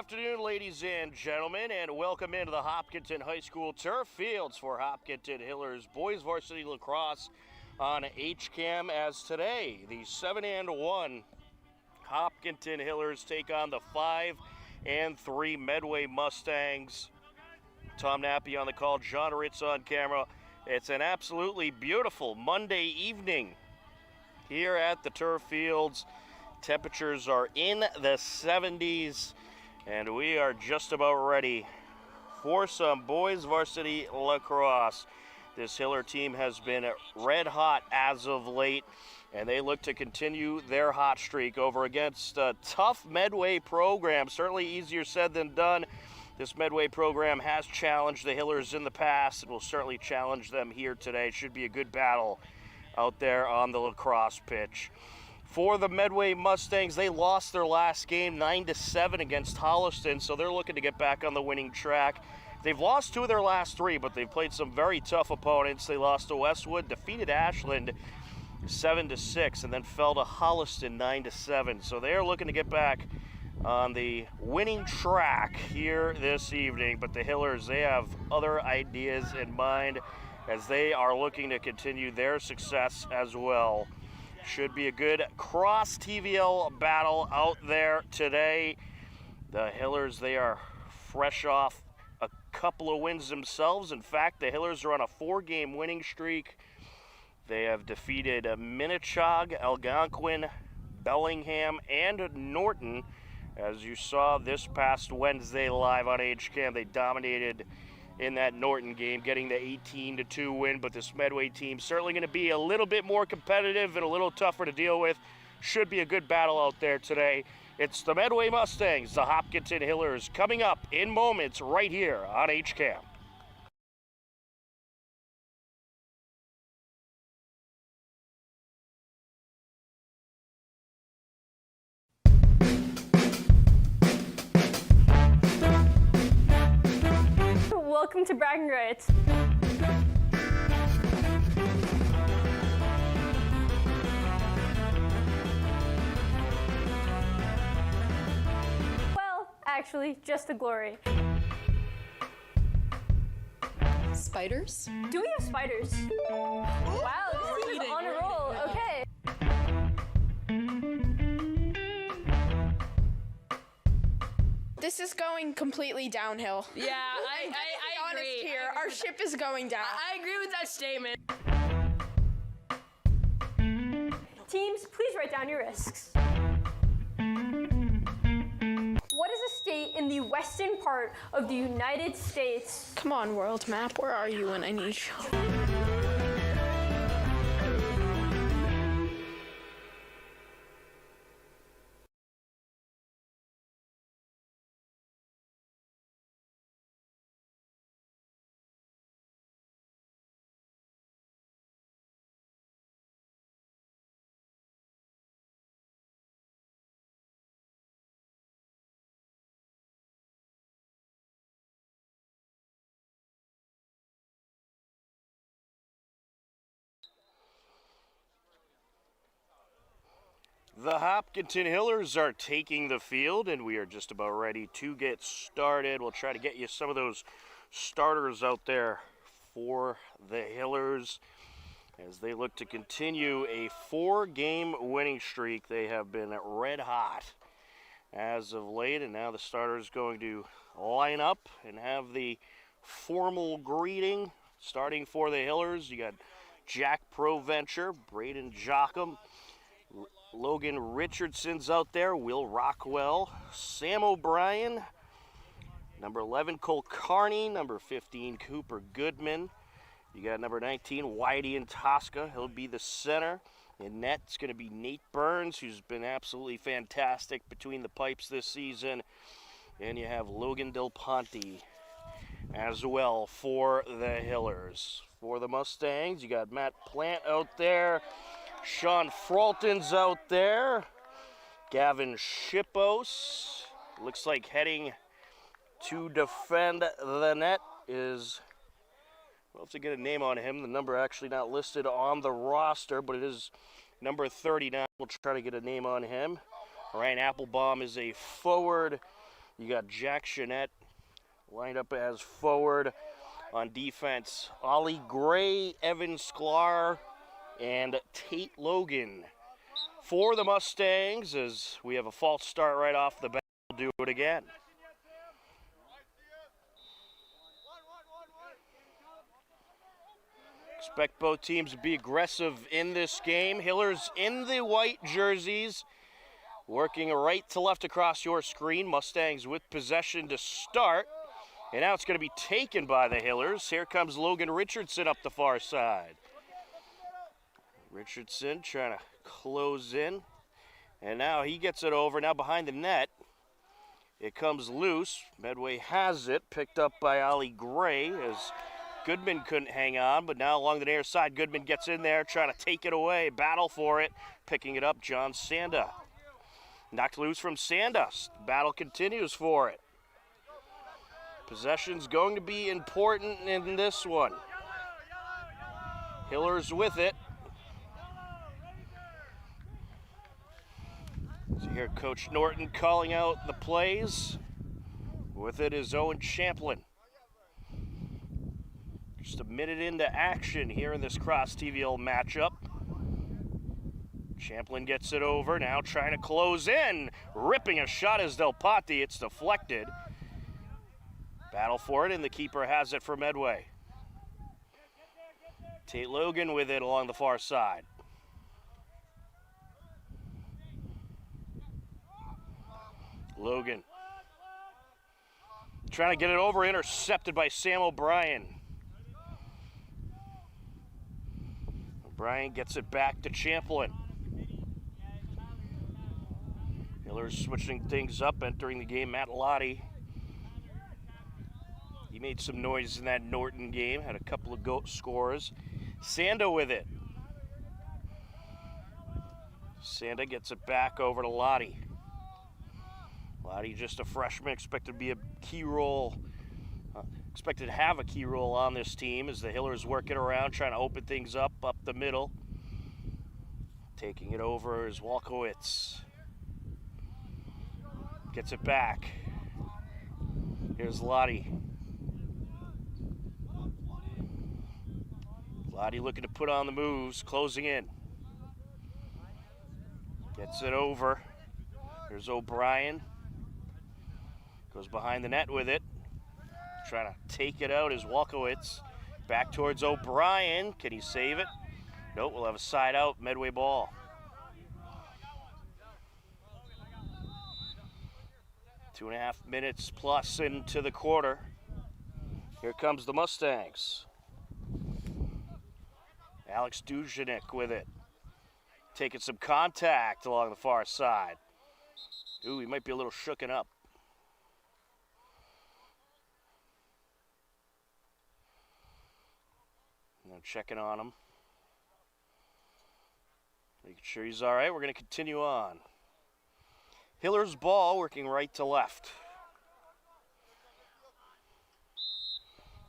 afternoon, ladies and gentlemen, and welcome into the Hopkinton High School turf fields for Hopkinton Hillers boys varsity lacrosse on HCAM. As today, the 7-1 Hopkinton Hillers take on the 5-3 Medway Mustangs. Tom Nappy on the call, John Ritz on camera. It's an absolutely beautiful Monday evening here at the turf fields. Temperatures are in the 70s, and we are just about ready for some boys varsity lacrosse. This Hiller team has been red hot as of late, and they look to continue their hot streak over against a tough Medway program. Certainly easier said than done. This Medway program has challenged the Hillers in the past and will certainly challenge them here today. Should be a good battle out there on the lacrosse pitch. For the Medway Mustangs, they lost their last game 9-7 against Holliston, so they're looking to get back on the winning track. They've lost 2 of their last 3, but they've played some very tough opponents. They lost to Westwood, defeated Ashland 7-6, and then fell to Holliston 9-7. So they're looking to get back on the winning track here this evening. But the Hillers, they have other ideas in mind as they are looking to continue their success as well. Should be a good cross TVL battle out there today. The Hillers, they are fresh off a couple of wins themselves. In fact, the Hillers are on a 4-game winning streak. They have defeated Minnechaug, Algonquin, Bellingham, and Norton. As you saw this past Wednesday live on HCAM, they dominated in that Norton game, getting the 18-2 win. But this Medway team certainly going to be a little bit more competitive and a little tougher to deal with. Should be a good battle out there today. It's the Medway Mustangs, the Hopkinton Hillers, coming up in moments right here on HCAM. Welcome to Bragging Rights. Well, actually, just a glory. Spiders? Do we have spiders? Wow, this team is on a roll. Okay. This is going completely downhill. Yeah, I agree. Honest here, our ship is going down. I agree with that statement. Teams, please write down your risks. What is a state in the western part of the United States? Come on, world map, where are you when I need you? The Hopkinton Hillers are taking the field, and we are just about ready to get started. We'll try to get you some of those starters out there for the Hillers as they look to continue a 4-game winning streak. They have been red hot as of late, and now the starter is going to line up and have the formal greeting. Starting for the Hillers, you got Jack Proventure, Braden Jockum, Logan Richardson's out there, Will Rockwell, Sam O'Brien, number 11, Cole Carney, number 15, Cooper Goodman. You got number 19, Whitey and Tosca. He'll be the center. In net, it's going to be Nate Burns, who's been absolutely fantastic between the pipes this season. And you have Logan Del Ponte as well for the Hillers. For the Mustangs, you got Matt Plant out there. Sean Fralton's out there. Gavin Shippos looks like heading to defend the net is, we'll have to get a name on him. The number actually not listed on the roster, but it is number 39. We'll try to get a name on him. Ryan Applebaum is a forward. You got Jack Jeanette lined up as forward. On defense, Ollie Gray, Evan Sklar, and Tate Logan. For the Mustangs, as we have a false start right off the bat, we'll do it again. Expect both teams to be aggressive in this game. Hillers in the white jerseys, working right to left across your screen. Mustangs with possession to start. And now it's going to be taken by the Hillers. Here comes Logan Richardson up the far side. Richardson trying to close in. And now he gets it over. Now behind the net, it comes loose. Medway has it, picked up by Ollie Gray as Goodman couldn't hang on. But now along the near side, Goodman gets in there, trying to take it away. Battle for it. Picking it up, John Sanda. Knocked loose from Sanda. Battle continues for it. Possession's going to be important in this one. Hillers with it. So here Coach Norton calling out the plays. With it is Owen Champlin. Just a minute into action here in this Cross TVL matchup. Champlin gets it over, now trying to close in. Ripping a shot as Del Patti, it's deflected. Battle for it, and the keeper has it for Medway. Tate Logan with it along the far side. Logan trying to get it over, intercepted by Sam O'Brien. O'Brien gets it back to Champlin. Hillers switching things up, entering the game, Matt Lottie. He made some noise in that Norton game, had a couple of goal scores. Sanda with it. Sanda gets it back over to Lottie. Lottie, just a freshman, expected to be a key role, expected to have a key role on this team as the Hillers work it around, trying to open things up the middle. Taking it over is Walkowitz. Gets it back. Here's Lottie. Lottie looking to put on the moves, closing in. Gets it over. Here's O'Brien. Goes behind the net with it. Trying to take it out is Walkowitz. Back towards O'Brien. Can he save it? Nope, we'll have a side out, Medway ball. 2.5 minutes plus into the quarter. Here comes the Mustangs. Alex Dujanik with it. Taking some contact along the far side. Ooh, he might be a little shooken up. Now checking on him. Making sure he's all right. We're going to continue on. Hiller's ball working right to left.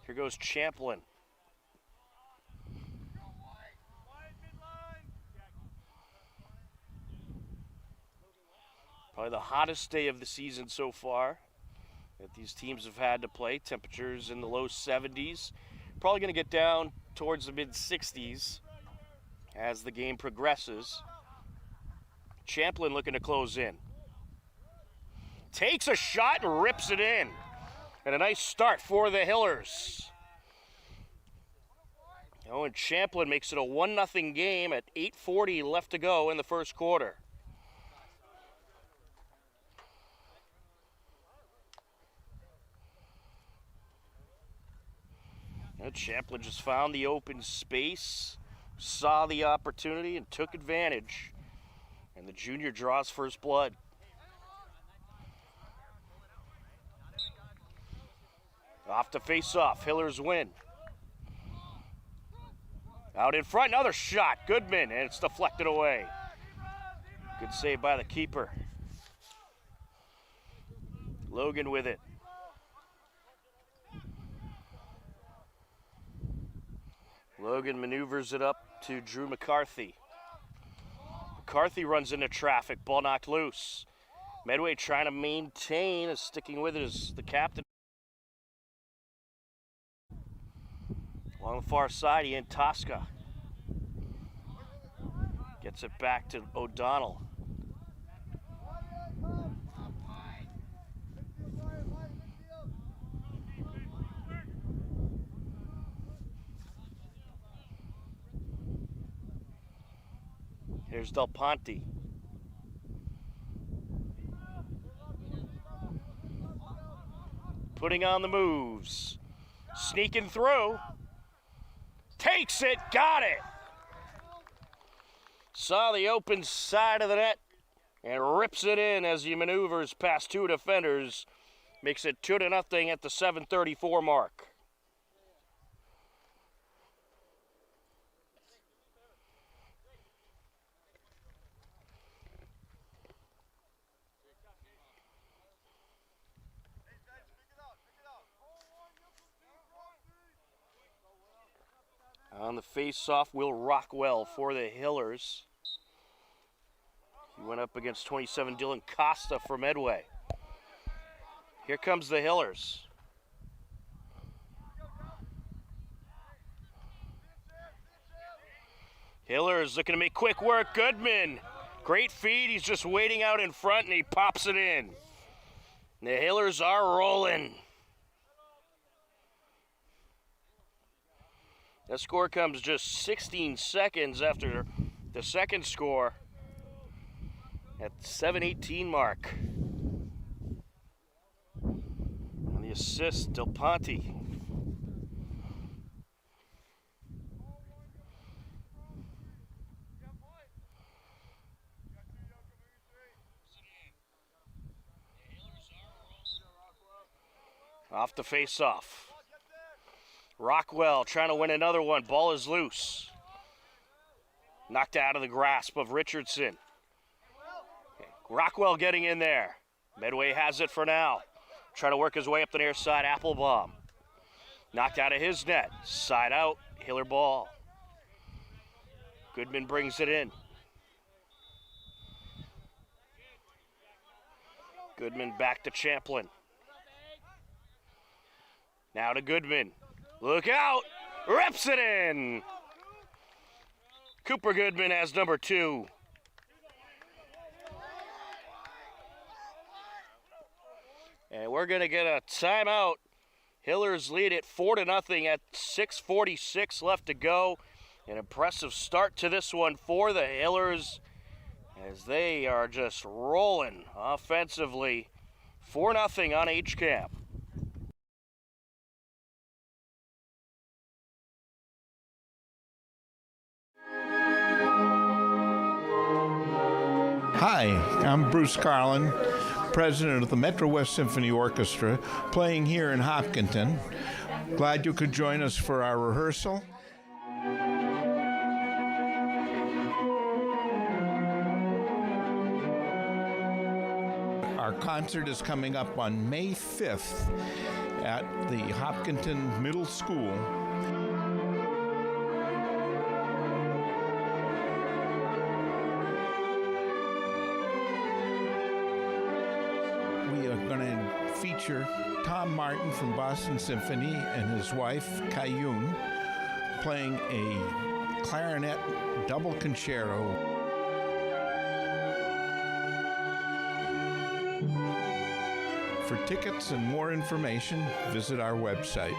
Here goes Champlin. Probably the hottest day of the season so far that these teams have had to play. Temperatures in the low 70s. Probably going to get down towards the mid 60s as the game progresses. Champlin looking to close in. Takes a shot and rips it in. And a nice start for the Hillers. Owen Champlin makes it a 1-0 game at 8:40 left to go in the first quarter. And Champlin just found the open space, saw the opportunity, and took advantage. And the junior draws first blood. Off to face off, Hillers win. Out in front, another shot, Goodman, and it's deflected away. Good save by the keeper. Logan with it. Logan maneuvers it up to Drew McCarthy. McCarthy runs into traffic, ball knocked loose. Medway trying to maintain, is sticking with it as the captain. Along the far side, Ian Tosca gets it back to O'Donnell. Here's Del Ponte. Putting on the moves. Sneaking through. Takes it, got it. Saw the open side of the net and rips it in as he maneuvers past two defenders. Makes it 2-0 at the 7:34 mark. On the face-off, Will Rockwell for the Hillers. He went up against 27 Dylan Costa for Medway. Here comes the Hillers. Hillers looking to make quick work. Goodman. Great feed. He's just waiting out in front and he pops it in. The Hillers are rolling. That score comes just 16 seconds after the second score at the 7:18 mark. On the assist, Del Ponte. Off the face-off. Rockwell trying to win another one. Ball is loose. Knocked out of the grasp of Richardson. Rockwell getting in there. Medway has it for now. Trying to work his way up the near side. Applebaum. Knocked out of his net. Side out. Hiller ball. Goodman brings it in. Goodman back to Champlin. Now to Goodman. Look out! Rips it in! Cooper Goodman has number 2. And we're going to get a timeout. Hillers lead it 4-0 at 6:46 left to go. An impressive start to this one for the Hillers as they are just rolling offensively. 4-0 on H-Camp. Hi, I'm Bruce Carlin, president of the Metro West Symphony Orchestra, playing here in Hopkinton. Glad you could join us for our rehearsal. Our concert is coming up on May 5th at the Hopkinton Middle School. We are going to feature Tom Martin from Boston Symphony and his wife, Kayun, playing a clarinet double concerto. For tickets and more information, visit our website.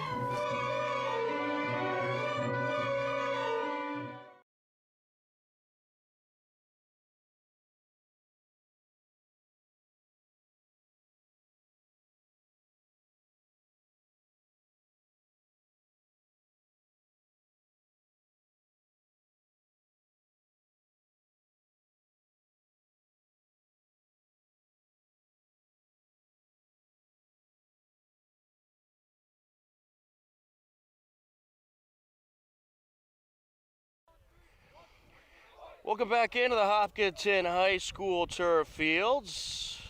Welcome back into the Hopkinton High School turf fields.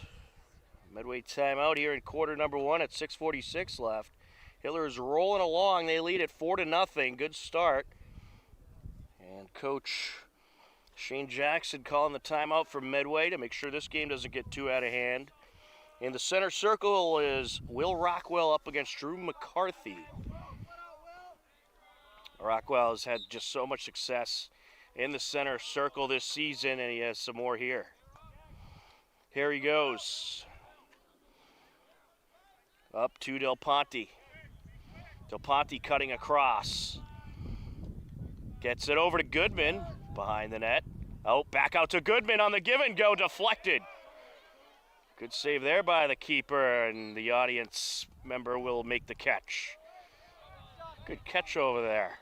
Medway timeout here in quarter number 1 at 6:46 left. Hillers rolling along. They lead at 4-0. Good start. And Coach Shane Jackson calling the timeout for Medway to make sure this game doesn't get too out of hand. In the center circle is Will Rockwell up against Drew McCarthy. Rockwell has had just so much success in the center circle this season, and he has some more here. Here he goes. Up to Del Ponte. Del Ponte cutting across. Gets it over to Goodman behind the net. Oh, back out to Goodman on the give and go, deflected. Good save there by the keeper, and the audience member will make the catch. Good catch over there.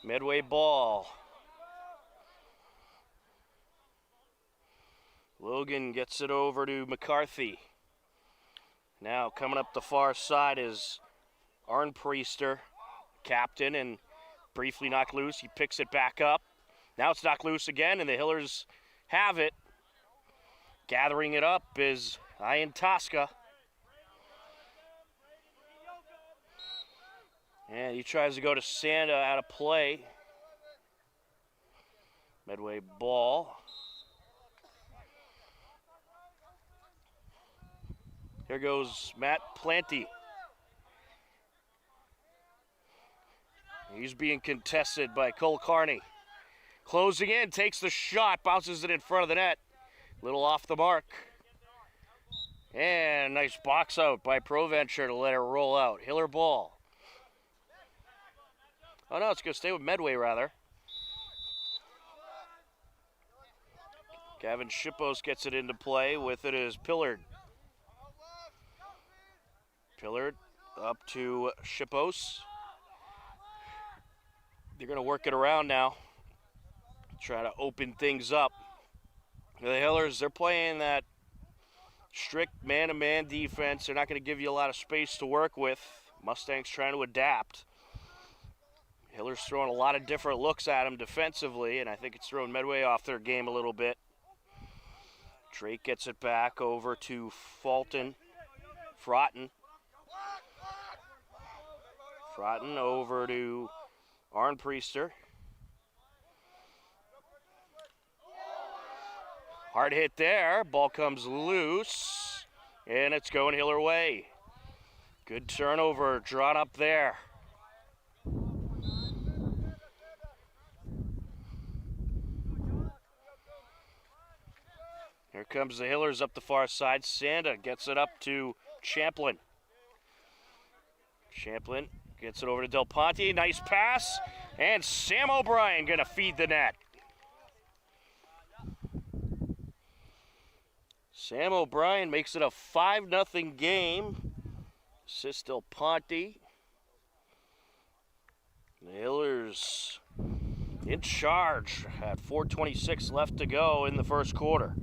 Medway ball. Logan gets it over to McCarthy. Now coming up the far side is Arnpriester, captain, and briefly knocked loose. He picks it back up. Now it's knocked loose again, and the Hillers have it. Gathering it up is Ian Tosca. And he tries to go to Sanda out of play. Medway ball. Here goes Matt Planty. He's being contested by Cole Carney. Closing in, takes the shot, bounces it in front of the net. Little off the mark. And nice box out by Proventure to let it roll out. Hiller ball. Oh no, it's going to stay with Medway rather. Gavin Shippos gets it into play. With it is Pillard. Pillard up to Shippos. They're going to work it around now. Try to open things up. The Hillers, they're playing that strict man-to-man defense. They're not going to give you a lot of space to work with. Mustangs trying to adapt. Hillers throwing a lot of different looks at them defensively, and I think it's thrown Medway off their game a little bit. Drake gets it back over to Fulton. Frotton over to Arnpriester. Hard hit there. Ball comes loose, and it's going Hiller way. Good turnover drawn up there. Here comes the Hillers up the far side. Sanda gets it up to Champlin. Champlin gets it over to Del Ponte. Nice pass. And Sam O'Brien going to feed the net. Sam O'Brien makes it a 5-0 game. Assist Del Ponte. The Hillers in charge at 4:26 left to go in the first quarter.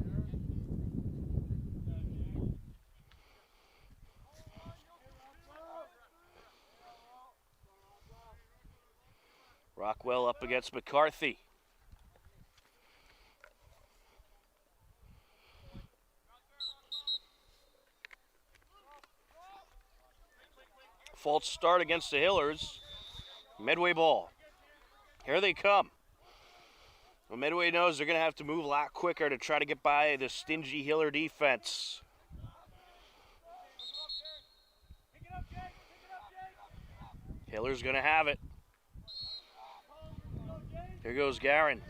Rockwell up against McCarthy. False start against the Hillers. Medway ball. Here they come. Well, Medway knows they're going to have to move a lot quicker to try to get by the stingy Hiller defense. Hiller's going to have it. Here goes Garin.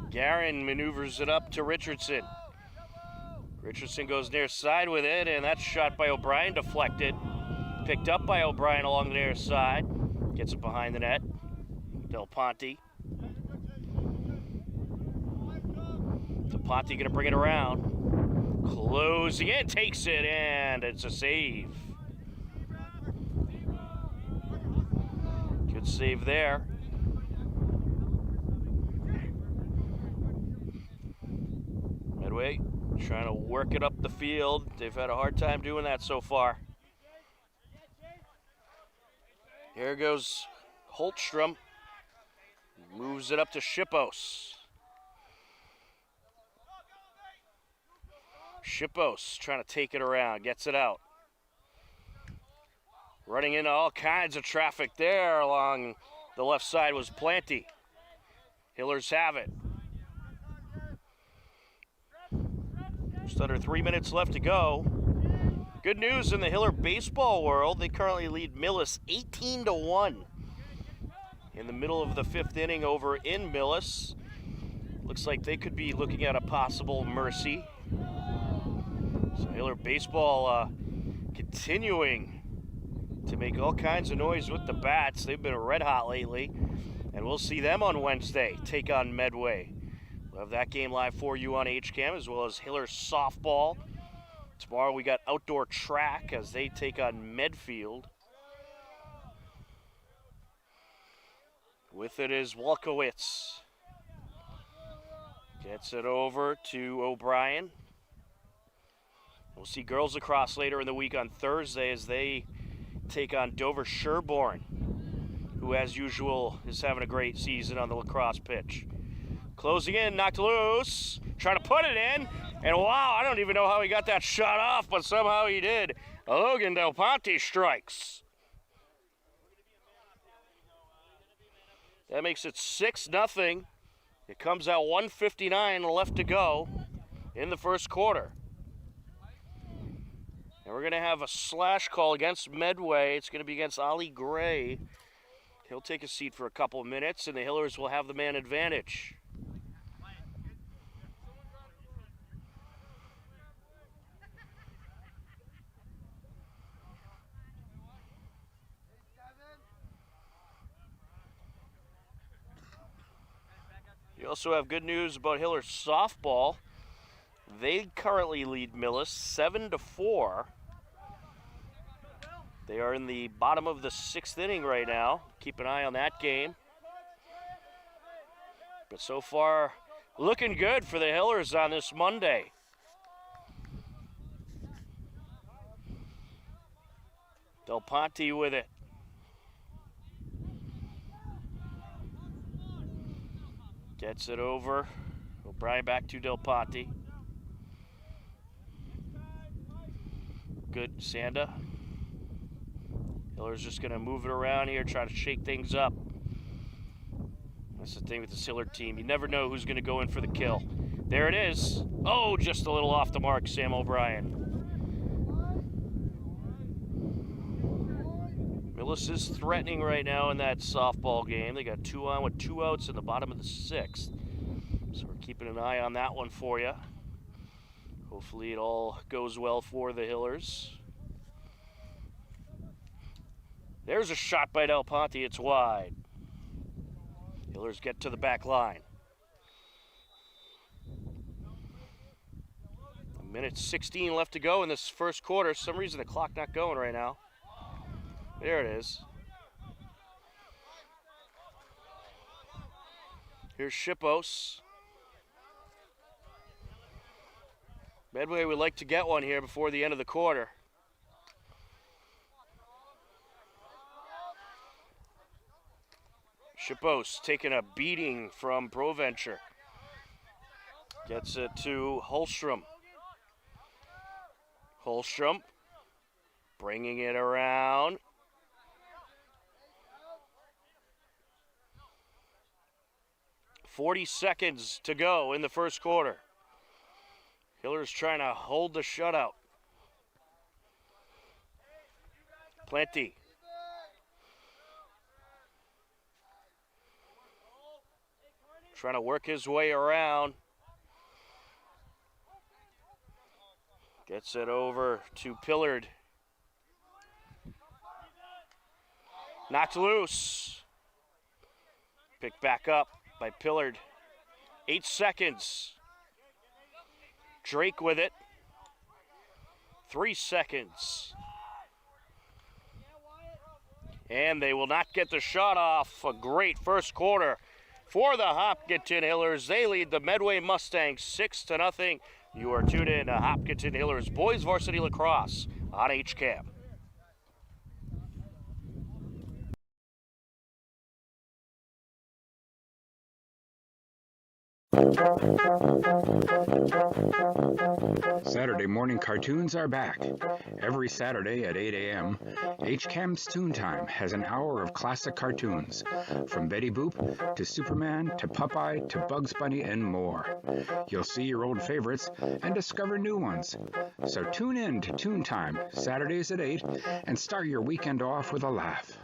Garin maneuvers it up to Richardson. Richardson goes near side with it, and that's shot by O'Brien, deflected. Picked up by O'Brien along the near side. Gets it behind the net. Del Ponte. Del Ponte going to bring it around. Closing in, takes it, and it's a save. Good save there. Medway trying to work it up the field. They've had a hard time doing that so far. Here goes Holtstrom. Moves it up to Shippos. Shippos trying to take it around. Gets it out. Running into all kinds of traffic there along the left side was Planty. Hillers have it. Just under 3 minutes left to go. Good news in the Hiller baseball world. They currently lead Millis 18-1. In the middle of the 5th inning over in Millis. Looks like they could be looking at a possible mercy. So Hiller baseball continuing to make all kinds of noise with the bats. They've been red hot lately. And we'll see them on Wednesday take on Medway. We'll have that game live for you on HCAM, as well as Hiller softball. Tomorrow we got outdoor track as they take on Medfield. With it is Wolkowitz. Gets it over to O'Brien. We'll see girls lacrosse later in the week on Thursday as they take on Dover Sherborne, who as usual is having a great season on the lacrosse pitch. Closing in, knocked loose, trying to put it in, and wow, I don't even know how he got that shot off, but somehow he did. Logan Del Ponte strikes. That makes it 6-0. It comes out 1:59 left to go in the first quarter. And we're going to have a slash call against Medway. It's going to be against Ollie Gray. He'll take a seat for a couple of minutes, and the Hillers will have the man advantage. You also have good news about Hillers softball. They currently lead Millis 7-4. They are in the bottom of the 6th inning right now. Keep an eye on that game. But so far, looking good for the Hillers on this Monday. Del Ponte with it. Gets it over. O'Brien back to Del Ponte. Good, Sanda. Hiller's just going to move it around here, try to shake things up. That's the thing with this Hiller team. You never know who's going to go in for the kill. There it is. Oh, just a little off the mark, Sam O'Brien. Millis is threatening right now in that softball game. They got 2 on with 2 outs in the bottom of the 6th. So we're keeping an eye on that one for you. Hopefully it all goes well for the Hillers. There's a shot by Del Ponte. It's wide. Hillers get to the back line. 1:16 left to go in this first quarter. For some reason the clock not going right now. There it is. Here's Shippos. Medway would like to get one here before the end of the quarter. Shippos taking a beating from Proventure. Gets it to Holstrom. Holstrom bringing it around. .40 seconds to go in the first quarter. Hiller's trying to hold the shutout. Plenty. Trying to work his way around. Gets it over to Pillard. Knocked loose. Picked back up by Pillard. 8 seconds. Drake with it. 3 seconds. And they will not get the shot off. A great first quarter for the Hopkinton Hillers. They lead the Medway Mustangs 6-0. You are tuned in to Hopkinton Hillers Boys Varsity Lacrosse on HCAM. Saturday morning cartoons are back. Every Saturday at 8 a.m., HCAM's Toontime has an hour of classic cartoons, from Betty Boop to Superman to Popeye to Bugs Bunny and more. You'll see your old favorites and discover new ones. So tune in to Toontime, Saturdays at 8, and start your weekend off with a laugh.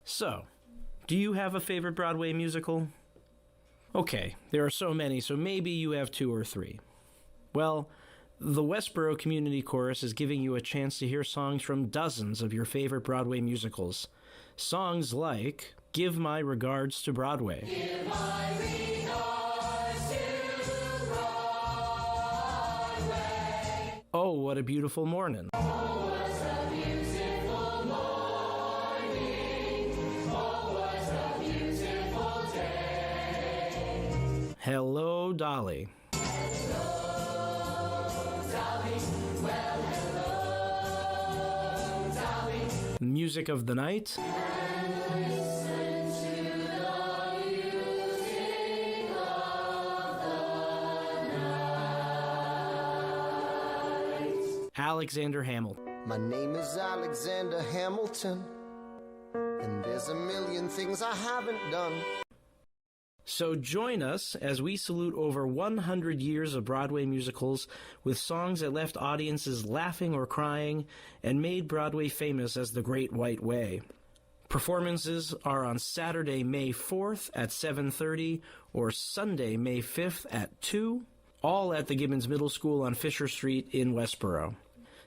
So, do you have a favorite Broadway musical? Okay, there are so many, so maybe you have 2 or 3. Well, the Westboro Community Chorus is giving you a chance to hear songs from dozens of your favorite Broadway musicals. Songs like Give My Regards to Broadway. Give my regards to Broadway. Oh, What a Beautiful Morning. Hello, Dolly. Hello, Dolly. Well, hello, Dolly. Music of the Night. And listen to the music of the night. Alexander Hamilton. My name is Alexander Hamilton, and there's a million things I haven't done. So join us as we salute over 100 years of Broadway musicals with songs that left audiences laughing or crying and made Broadway famous as the Great White Way. Performances are on Saturday, May 4th at 7:30 or Sunday, May 5th at 2, all at the Gibbons Middle School on Fisher Street in Westboro.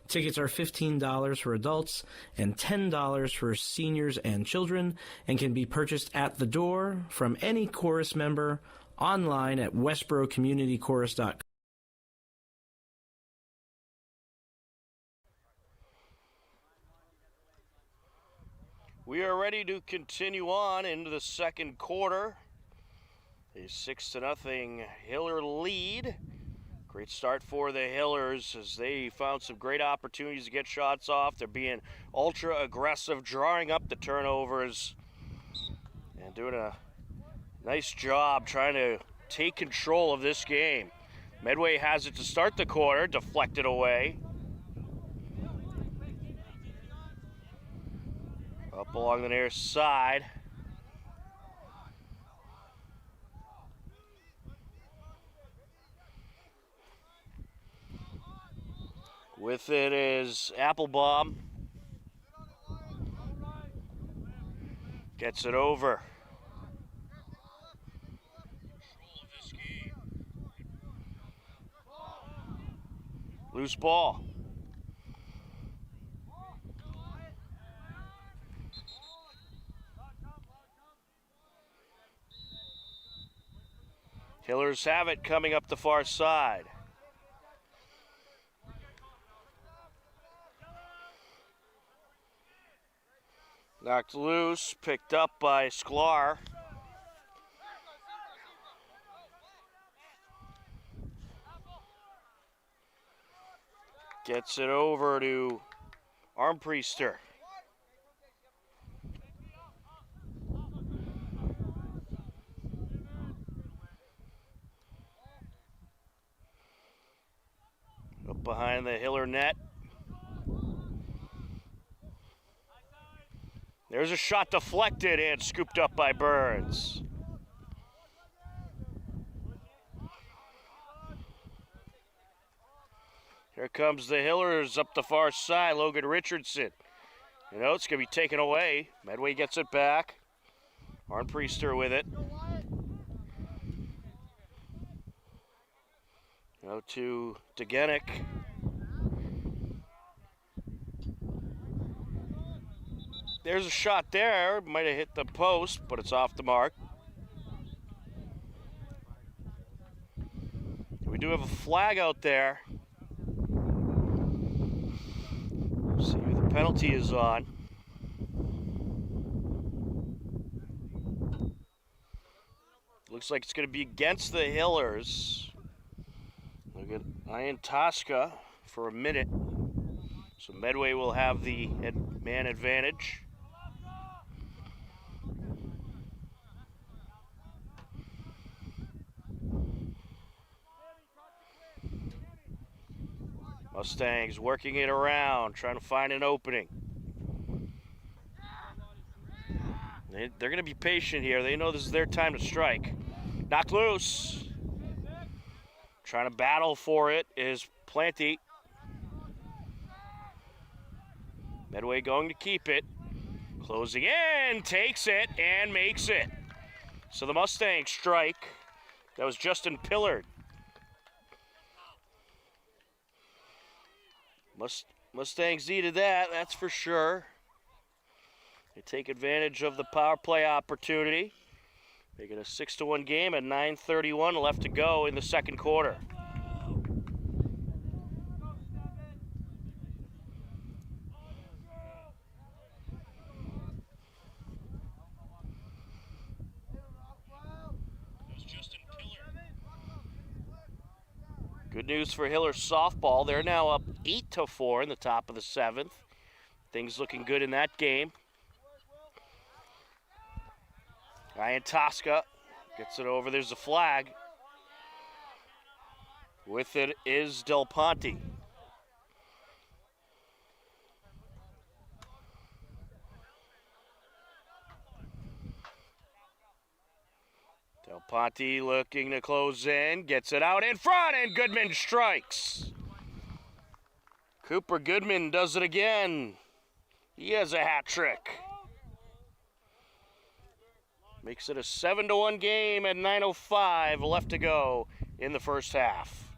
Tickets are $15 for adults and $10 for seniors and children, and can be purchased at the door from any chorus member online at westborocommunitychorus.com. We are ready to continue on into the second quarter. A 6-0 Hiller lead. Great start for the Hillers as they found some great opportunities to get shots off. They're being ultra aggressive, drawing up the turnovers, and doing a nice job trying to take control of this game. Medway has it to start the quarter, deflected away. Up along the near side. With it is Applebaum. Gets it over. Loose ball. Hillers have it coming up the far side. Knocked loose, picked up by Sklar. Gets it over to Armpriester. Up behind the Hiller net. There's a shot deflected and scooped up by Burns. Here comes the Hillers up the far side, Logan Richardson. You know, it's going to be taken away. Medway gets it back. Arnpriester with it. Go to Degenik. There's a shot there. Might have hit the post, but it's off the mark. We do have a flag out there. See who the penalty is on. Looks like it's going to be against the Hillers. Look at Ian Tosca for a minute. So Medway will have the man advantage. Mustangs working it around, trying to find an opening. They're going to be patient here. They know this is their time to strike. Knock loose. Trying to battle for it is Planty. Medway going to keep it. Closing in, takes it, and makes it. So the Mustang strike. That was Justin Pillard. Mustangs needed that, that's for sure. They take advantage of the power play opportunity. Make it a 6-1 game at 9:31 left to go in the second quarter. Good news for Hiller softball. They're now up 8-4 in the top of the seventh. Things looking good in that game. Ryan Tosca gets it over. There's a flag. With it is Del Ponte. Del Ponte looking to close in, gets it out in front, and Goodman strikes. Cooper Goodman does it again. He has a hat trick. Makes it a 7-1 game at 9:05 left to go in the first half.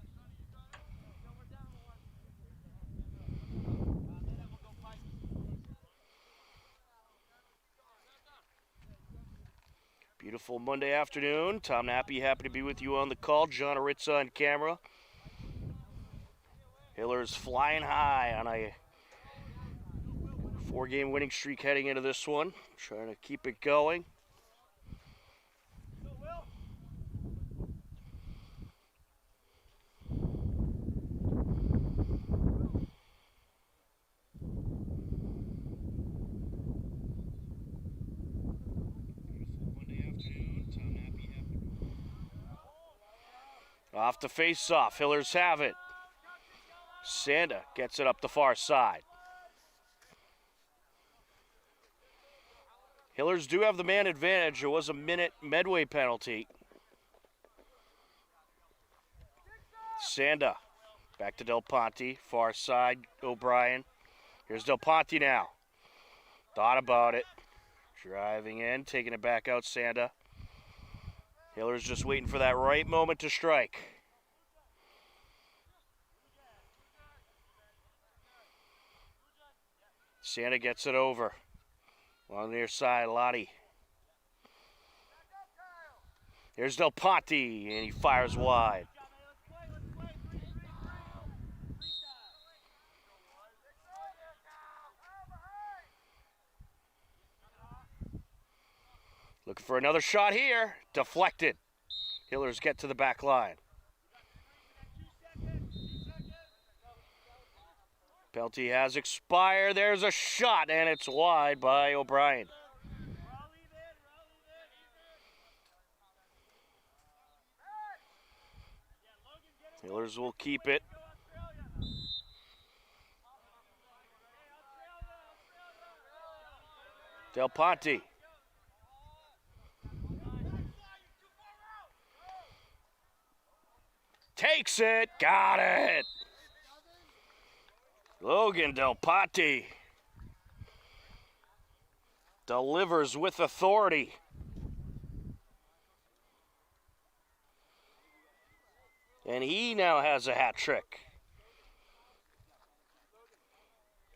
Beautiful Monday afternoon. Tom Nappy happy to be with you on the call. John Aritza on camera. Hiller's flying high on a 4-game winning streak heading into this one. Trying to keep it going. Off the face-off, Hillers have it. Sanda gets it up the far side. Hillers do have the man advantage. It was a minute Medway penalty. Sanda back to Del Ponte, far side, O'Brien. Here's Del Ponte now. Thought about it. Driving in, taking it back out, Sanda. Hiller's just waiting for that right moment to strike. Santa gets it over. On the near side, Lottie. Here's Del Ponte, and he fires wide. Looking for another shot here. Deflected. Hillers get to the back line. Penalty has expired. There's a shot, and it's wide by O'Brien. Hillers will keep it. Del Ponte. Takes it, got it. Logan Del Ponte delivers with authority. And he now has a hat trick.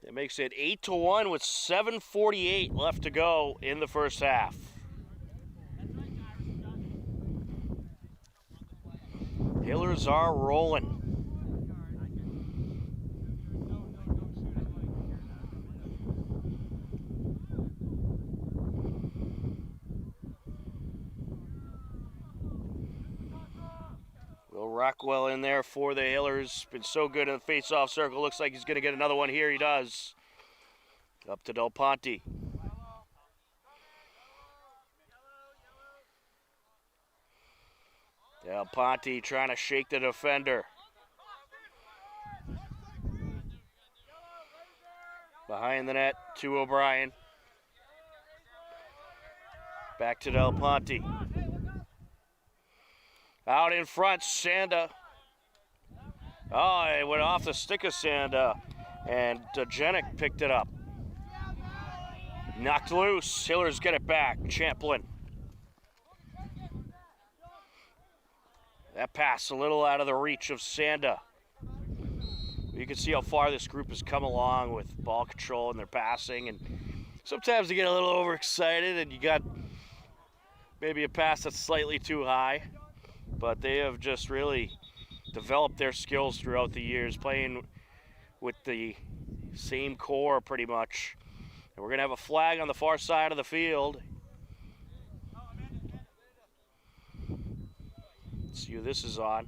It makes it 8-1 with 7:48 left to go in the first half. Hillers are rolling. Will Rockwell in there for the Hillers. Been so good in the face-off circle. Looks like he's going to get another one here. He does. Up to Del Ponte. Del Ponte trying to shake the defender. Behind the net to O'Brien. Back to Del Ponte. Out in front, Sanda. Oh, it went off the stick of Sanda, and Janik picked it up. Knocked loose. Hillers get it back. Champlin. That pass a little out of the reach of Sanda. You can see how far this group has come along with ball control and their passing, and sometimes they get a little overexcited and you got maybe a pass that's slightly too high, but they have just really developed their skills throughout the years, playing with the same core pretty much. And we're going to have a flag on the far side of the field. Let's see who this is on.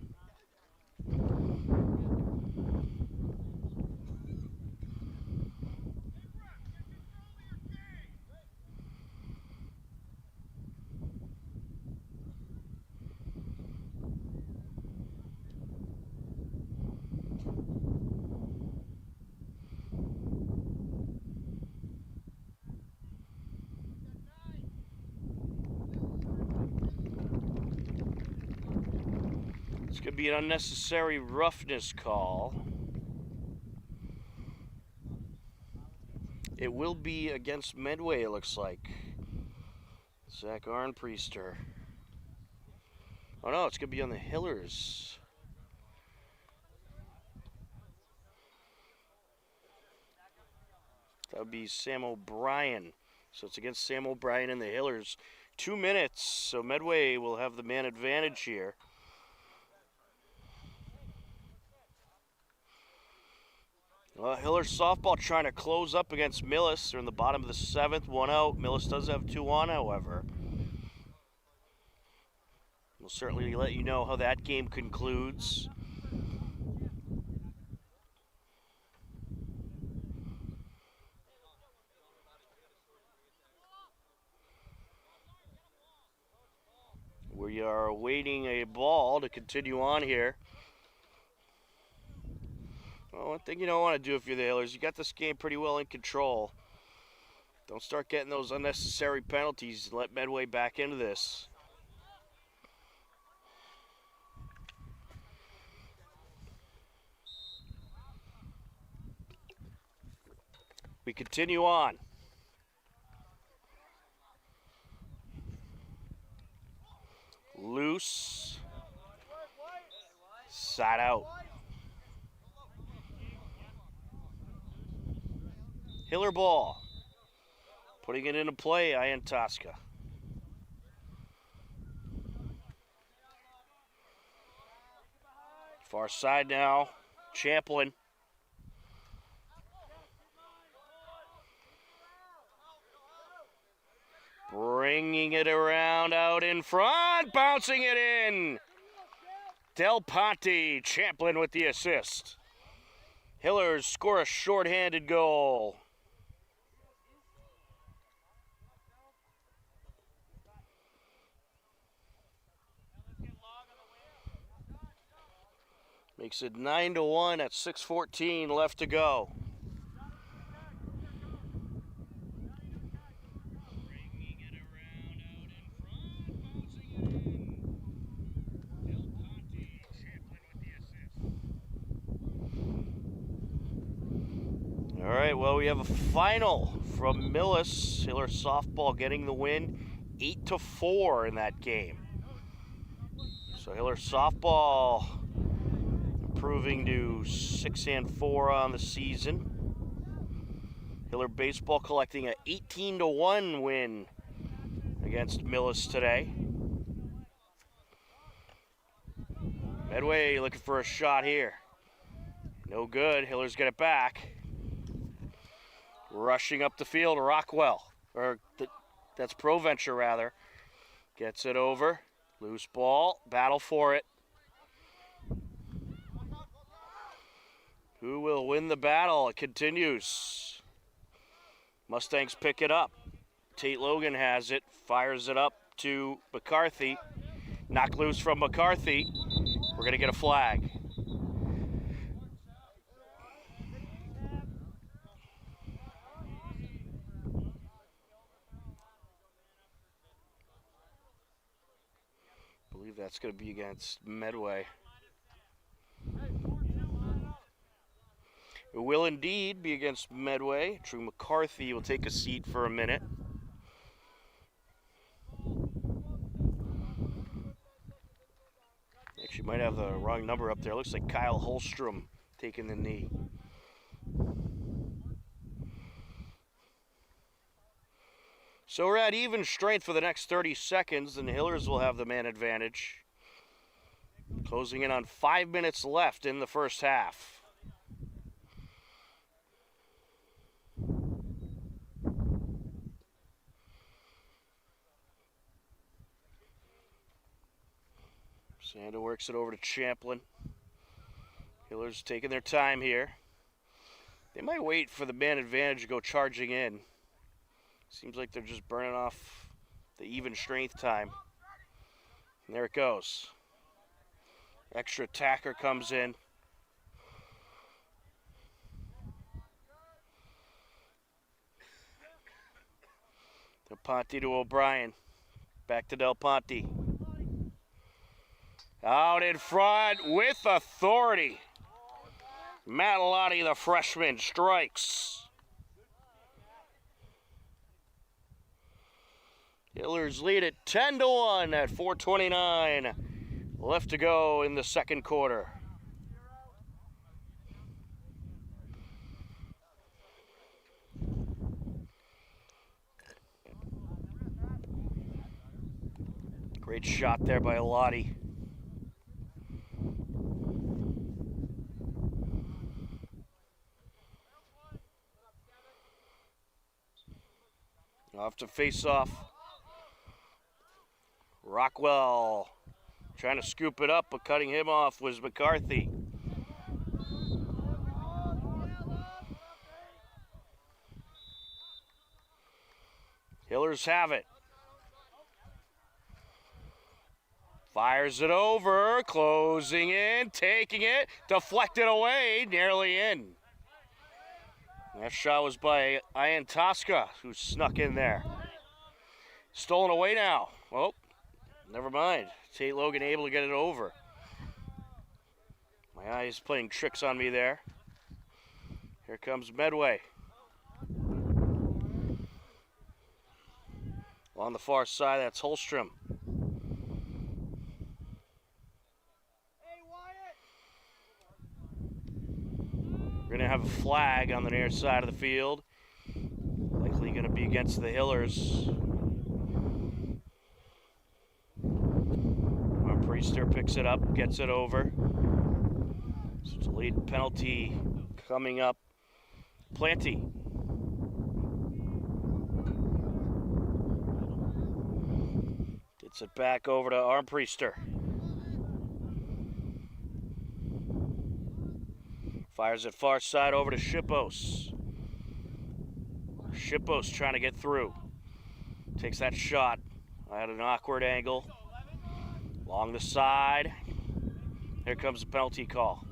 This could be an unnecessary roughness call. It will be against Medway, it looks like. Zach Arnpriester. Oh no, it's going to be on the Hillers. That would be Sam O'Brien. So it's against Sam O'Brien and the Hillers. 2 minutes, so Medway will have the man advantage here. Well, Hillers softball trying to close up against Millis. They're in the bottom of the 7th, 1 out. Millis does have 2 on, however. We'll certainly let you know how that game concludes. We are awaiting a ball to continue on here. Well, one thing you don't want to do if you're the Hillers, you got this game pretty well in control. Don't start getting those unnecessary penalties and let Medway back into this. We continue on. Loose. Side out. Hiller ball. Putting it into play, Ian Tosca. Far side now, Champlin. Bringing it around out in front, bouncing it in. Del Ponte, Champlin with the assist. Hillers score a shorthanded goal. Makes it 9-1 at 6:14 left to go. All right, well, we have a final from Millis. Hiller softball getting the win, 8-4 in that game. So Hiller softball improving to 6-4 on the season. Hiller baseball collecting an 18-1 win against Millis today. Medway looking for a shot here. No good. Hillers get it back. Rushing up the field, Rockwell, that's Proventure rather, gets it over. Loose ball, battle for it. Who will win the battle? It continues. Mustangs pick it up. Tate Logan has it, fires it up to McCarthy. Knocked loose from McCarthy. We're going to get a flag. I believe that's going to be against Medway. It will indeed be against Medway. Drew McCarthy will take a seat for a minute. Actually might have the wrong number up there. Looks like Kyle Holstrom taking the knee. So we're at even strength for the next 30 seconds, and the Hillers will have the man advantage. Closing in on 5 minutes left in the first half. Sando works it over to Champlin. Hillers taking their time here. They might wait for the man advantage to go charging in. Seems like they're just burning off the even strength time. And there it goes. Extra attacker comes in. Del Ponte to O'Brien. Back to Del Ponte. Out in front with authority. Mattalotti, the freshman, strikes. Hillers lead it 10-1 at 4:29 left to go in the second quarter. Great shot there by Lottie. Off to face off. Rockwell trying to scoop it up, but cutting him off was McCarthy. Hillers have it. Fires it over, closing in, taking it, deflected away, nearly in. That shot was by Ian Tosca, who snuck in there. Stolen away now. Oh, never mind. Tate Logan able to get it over. My eye is playing tricks on me there. Here comes Medway. On the far side, that's Holstrom. We're going to have a flag on the near side of the field. Likely going to be against the Hillers. Priester picks it up, gets it over. So it's a lead penalty coming up. Planty. Gets it back over to Armpriester. Fires it far side over to Shippos. Shippos trying to get through. Takes that shot at an awkward angle. Along the side. Here comes the penalty call.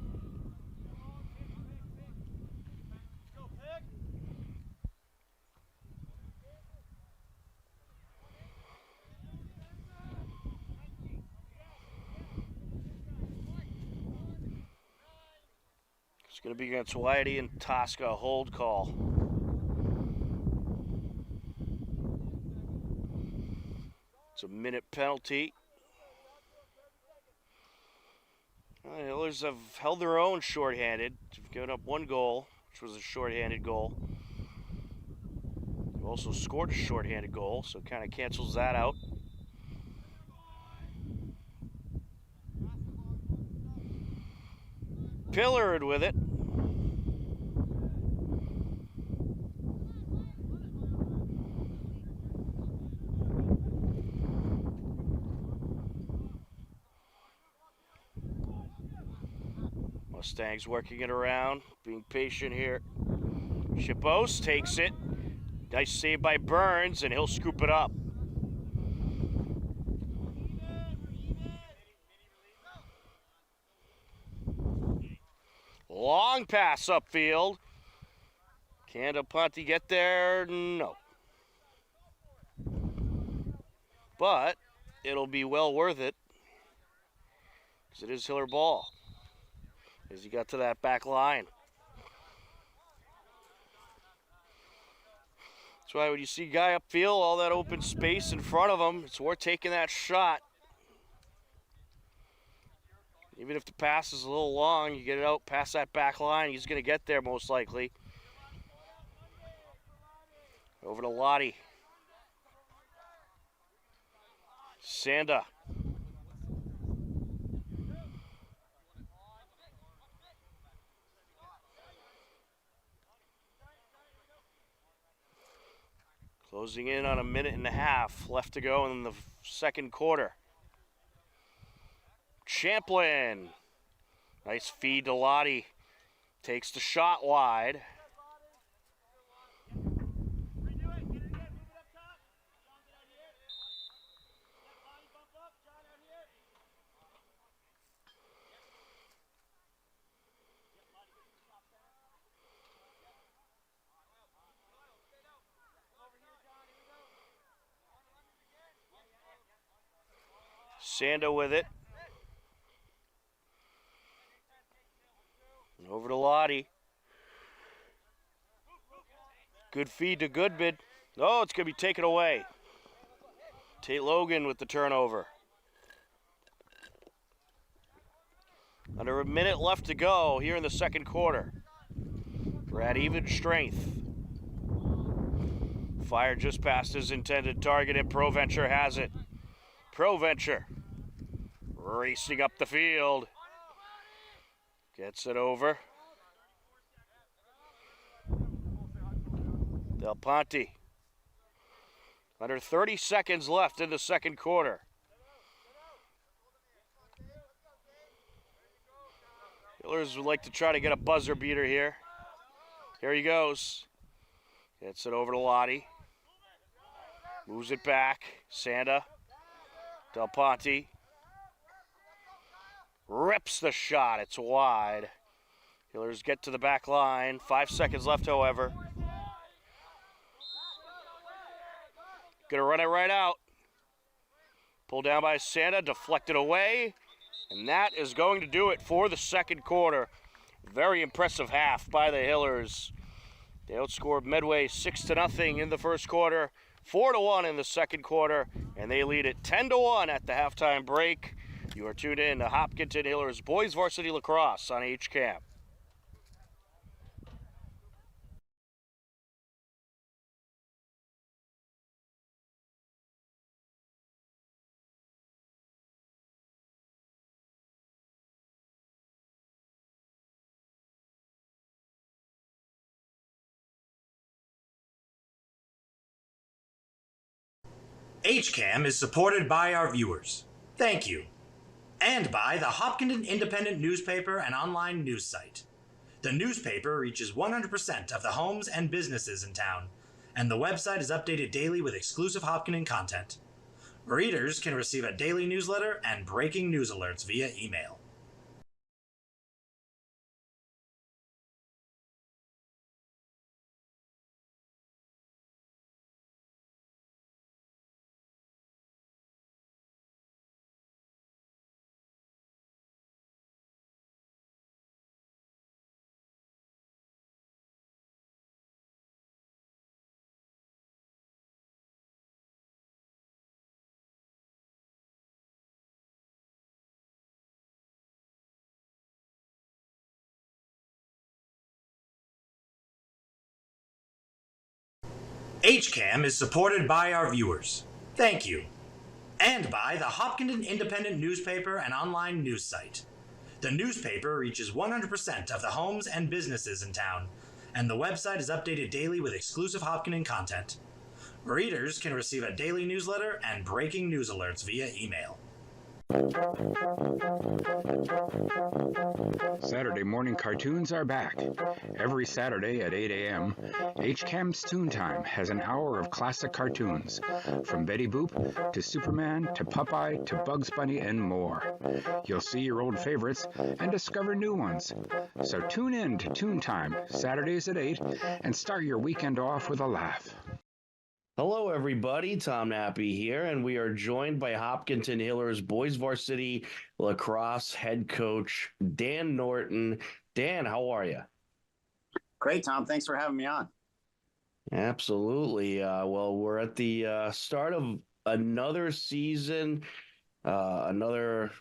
It's going to be against Whitey and Tosca, a hold call. It's a minute penalty. The Hillers have held their own shorthanded. They've given up one goal, which was a shorthanded goal. They've also scored a shorthanded goal, so it kind of cancels that out. Pillard with it. Mustangs working it around, being patient here. Shippos takes it, Nice save by Burns, and he'll scoop it up. Long pass upfield. Can Ponte get there? No. But it'll be well worth it, because it is Hiller ball as he got to that back line. That's why when you see a guy upfield, all that open space in front of him, it's worth taking that shot. Even if the pass is a little long, you get it out past that back line, he's going to get there most likely. Over to Lottie. Sanda. Closing in on a minute and a half left to go in the second quarter. Champlin. Nice feed to Lottie. Takes the shot wide. Sanda with it. And over to Lottie. Good feed to Goodman. Oh, it's going to be taken away. Tate Logan with the turnover. Under a minute left to go here in the second quarter. We're at even strength. Fire just past his intended target, and Proventure has it. Proventure racing up the field. Gets it over. Del Ponte. Under 30 seconds left in the second quarter. Hillers would like to try to get a buzzer beater here. Here he goes. Gets it over to Lottie. Moves it back. Sanda. Del Ponte. Rips the shot. It's wide. Hillers get to the back line. 5 seconds left, however. Gonna run it right out. Pulled down by Sanda, deflected away. And that is going to do it for the second quarter. Very impressive half by the Hillers. They outscored Medway 6-0 in the first quarter, 4-1 in the second quarter, and they lead it 10-1 at the halftime break. You are tuned in to Hopkinton Hillers Boys Varsity Lacrosse on HCAM. HCAM is supported by our viewers. Thank you. And by the Hopkinton Independent newspaper and online news site. The newspaper reaches 100% of the homes and businesses in town, and the website is updated daily with exclusive Hopkinton content. Readers can receive a daily newsletter and breaking news alerts via email. HCAM is supported by our viewers. Thank you. And by the Hopkinton Independent newspaper and online news site. The newspaper reaches 100% of the homes and businesses in town, and the website is updated daily with exclusive Hopkinton content. Readers can receive a daily newsletter and breaking news alerts via email. Saturday morning cartoons are back. Every Saturday at 8 a.m., HCAM's Toontime has an hour of classic cartoons, from Betty Boop to Superman to Popeye to Bugs Bunny and more. You'll see your old favorites and discover new ones. So tune in to Toontime, Saturdays at 8, and start your weekend off with a laugh. Hello, everybody. Tom Nappy here, and we are joined by Hopkinton Hillers boys varsity lacrosse head coach Dan Norton. Dan, how are you? Great, Tom. Thanks for having me on. Absolutely. Well, we're at the start of another season, another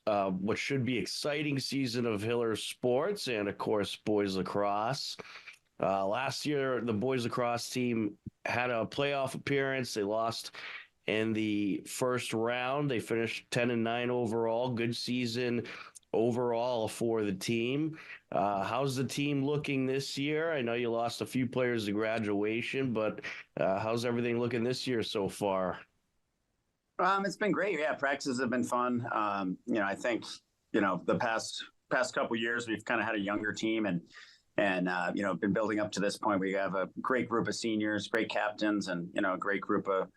what should be exciting season of Hillers sports, and of course, boys lacrosse. Last year, the boys lacrosse team had a playoff appearance. They lost in the first round. They finished 10-9 overall. Good season overall for the team. How's the team looking this year? I know you lost a few players to graduation, but how's everything looking this year so far? It's been great. Yeah, practices have been fun. I think, the past couple years, we've kind of had a younger team and been building up to this point. We have a great group of seniors, great captains, and, a great group of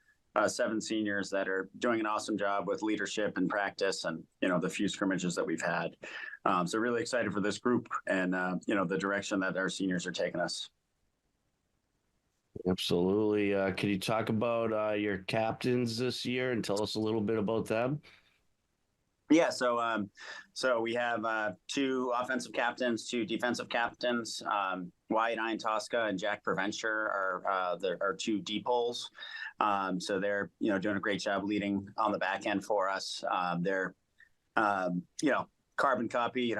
7 seniors that are doing an awesome job with leadership and practice and, the few scrimmages that we've had. So really excited for this group and, the direction that our seniors are taking us. Absolutely. Can you talk about your captains this year and tell us a little bit about them? Yeah, so we have 2 offensive captains, 2 defensive captains. Wyatt Iantosca and Jack Preventure are 2 D-poles. So they're doing a great job leading on the back end for us. They're carbon copy.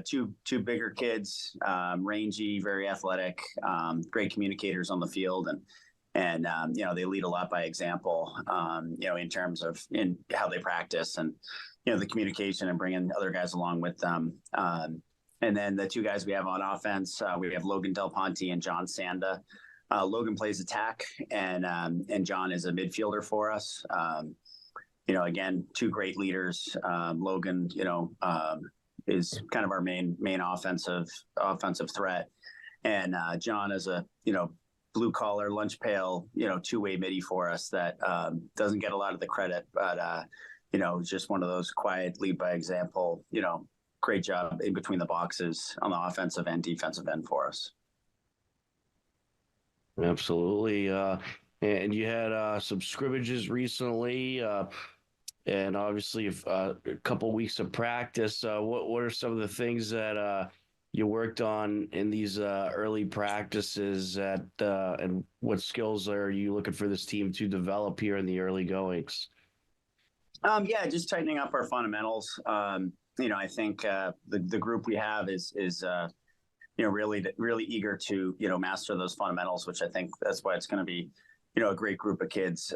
2 bigger kids, rangy, very athletic, great communicators on the field, and they lead a lot by example. In terms of in how they practice and the communication and bringing other guys along with them. And then the 2 guys we have on offense, we have Logan Del Ponte and John Sanda. Logan plays attack, and John is a midfielder for us. Again, 2 great leaders. Logan, is kind of our main offensive threat, and John is a blue collar, lunch pail, 2-way midi for us that doesn't get a lot of the credit, but just one of those quiet lead by example, great job in between the boxes on the offensive and defensive end for us. Absolutely. And you had some scrimmages recently, and obviously a couple weeks of practice. What are some of the things that you worked on in these early practices and what skills are you looking for this team to develop here in the early goings? Just tightening up our fundamentals. I think the group we have is really eager to master those fundamentals, which I think that's why it's going to be a great group of kids.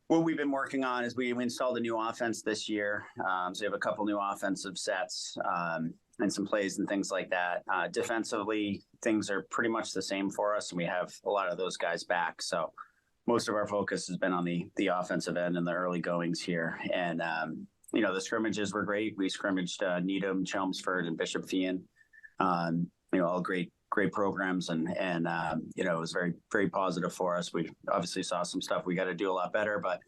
What we've been working on is we installed a new offense this year, so we have a couple new offensive sets and some plays and things like that. Defensively, things are pretty much the same for us, and we have a lot of those guys back. So most of our focus has been on the offensive end and the early goings here. And, the scrimmages were great. We scrimmaged Needham, Chelmsford, and Bishop Feion. All great programs. And it was very, very positive for us. We obviously saw some stuff we got to do a lot better. But,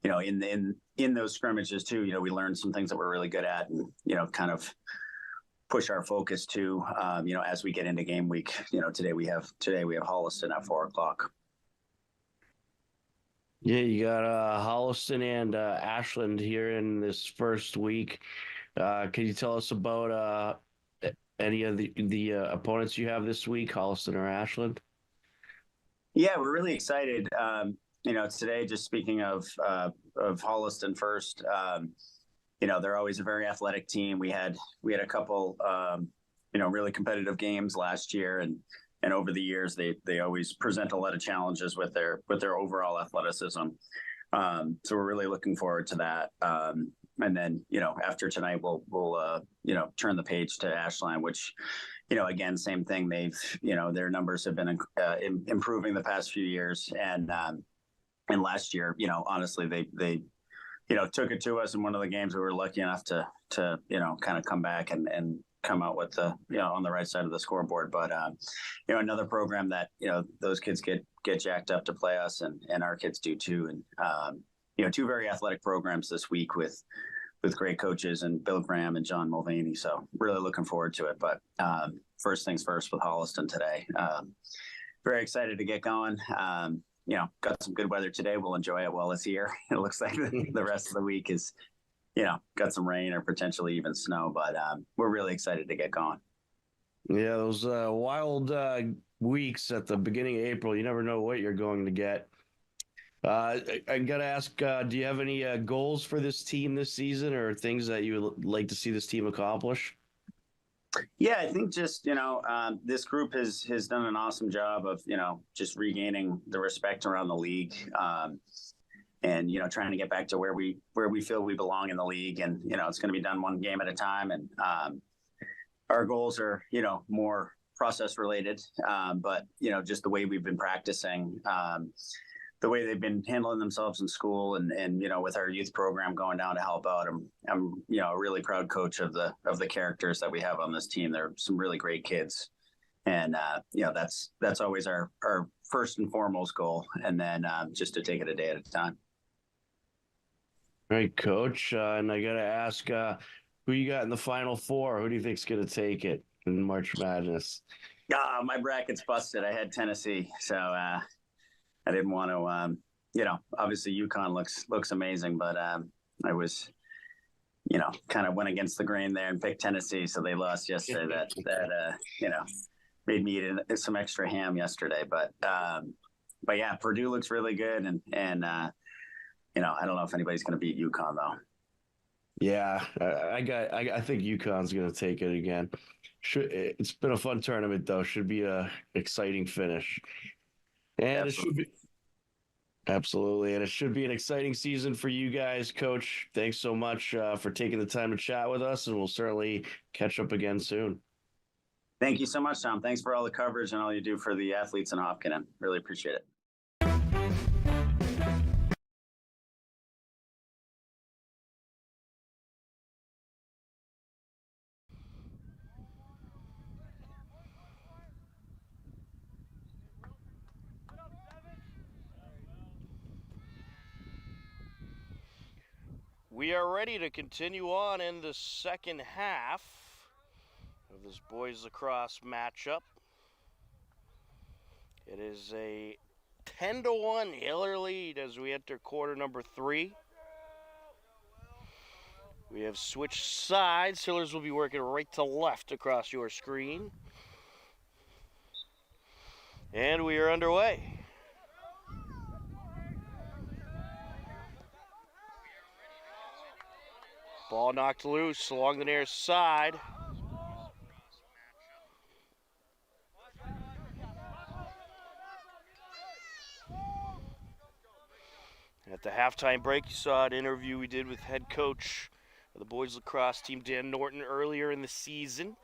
in those scrimmages, too, we learned some things that we're really good at and, kind of push our focus to, as we get into game week. Today we have Holliston at 4:00. Yeah, you got Holliston and Ashland here in this first week. Can you tell us about any of the opponents you have this week, Holliston or Ashland? Yeah, we're really excited. Today, just speaking of Holliston first, they're always a very athletic team. We had a couple, really competitive games last year, and over the years, they always present a lot of challenges with their overall athleticism. So we're really looking forward to that. And then, after tonight, we'll turn the page to Ashland, which, again, same thing. They've, their numbers have been improving the past few years. And last year, honestly, they took it to us in one of the games. We were lucky enough to kind of come back and come out with the, on the right side of the scoreboard. But, another program that, those kids get jacked up to play us, and our kids do too. And, two very athletic programs this week with great coaches, and Bill Graham and John Mulvaney. So really looking forward to it. But first things first with Holliston today. Very excited to get going. Got some good weather today. We'll enjoy it while it's here. It looks like the rest of the week is, got some rain or potentially even snow, but we're really excited to get going. Yeah, those wild weeks at the beginning of April, you never know what you're going to get. I got to ask, do you have any goals for this team this season, or things that you would like to see this team accomplish? Yeah, I think just, this group has done an awesome job of, just regaining the respect around the league, and, trying to get back to where we feel we belong in the league. And, it's going to be done one game at a time. And our goals are, more process related, but, just the way we've been practicing, the way they've been handling themselves in school, and with our youth program going down to help out. I'm a really proud coach of the characters that we have on this team. They're some really great kids, and that's always our first and foremost goal, and then just to take it a day at a time. All right, Coach, and I got to ask, who you got in the Final Four? Who do you think's going to take it in March Madness? My bracket's busted. I had Tennessee, so I didn't want to, obviously UConn looks amazing, but I was, kind of went against the grain there and picked Tennessee. So they lost yesterday. That made me eat some extra ham yesterday. But yeah, Purdue looks really good. And I don't know if anybody's going to beat UConn though. Yeah, I think UConn's going to take it again. It's been a fun tournament though. Should be a exciting finish. And absolutely. And it should be an exciting season for you guys, Coach. Thanks so much for taking the time to chat with us, and we'll certainly catch up again soon. Thank you so much, Tom. Thanks for all the coverage and all you do for the athletes in Hopkinen. Really appreciate it. We are ready to continue on in the second half of this boys lacrosse matchup. It is a 10-1 Hiller lead as we enter quarter number 3. We have switched sides. Hillers will be working right to left across your screen. And we are underway. Ball knocked loose along the near side. At the halftime break, you saw an interview we did with head coach of the boys lacrosse team, Dan Norton, earlier in the season.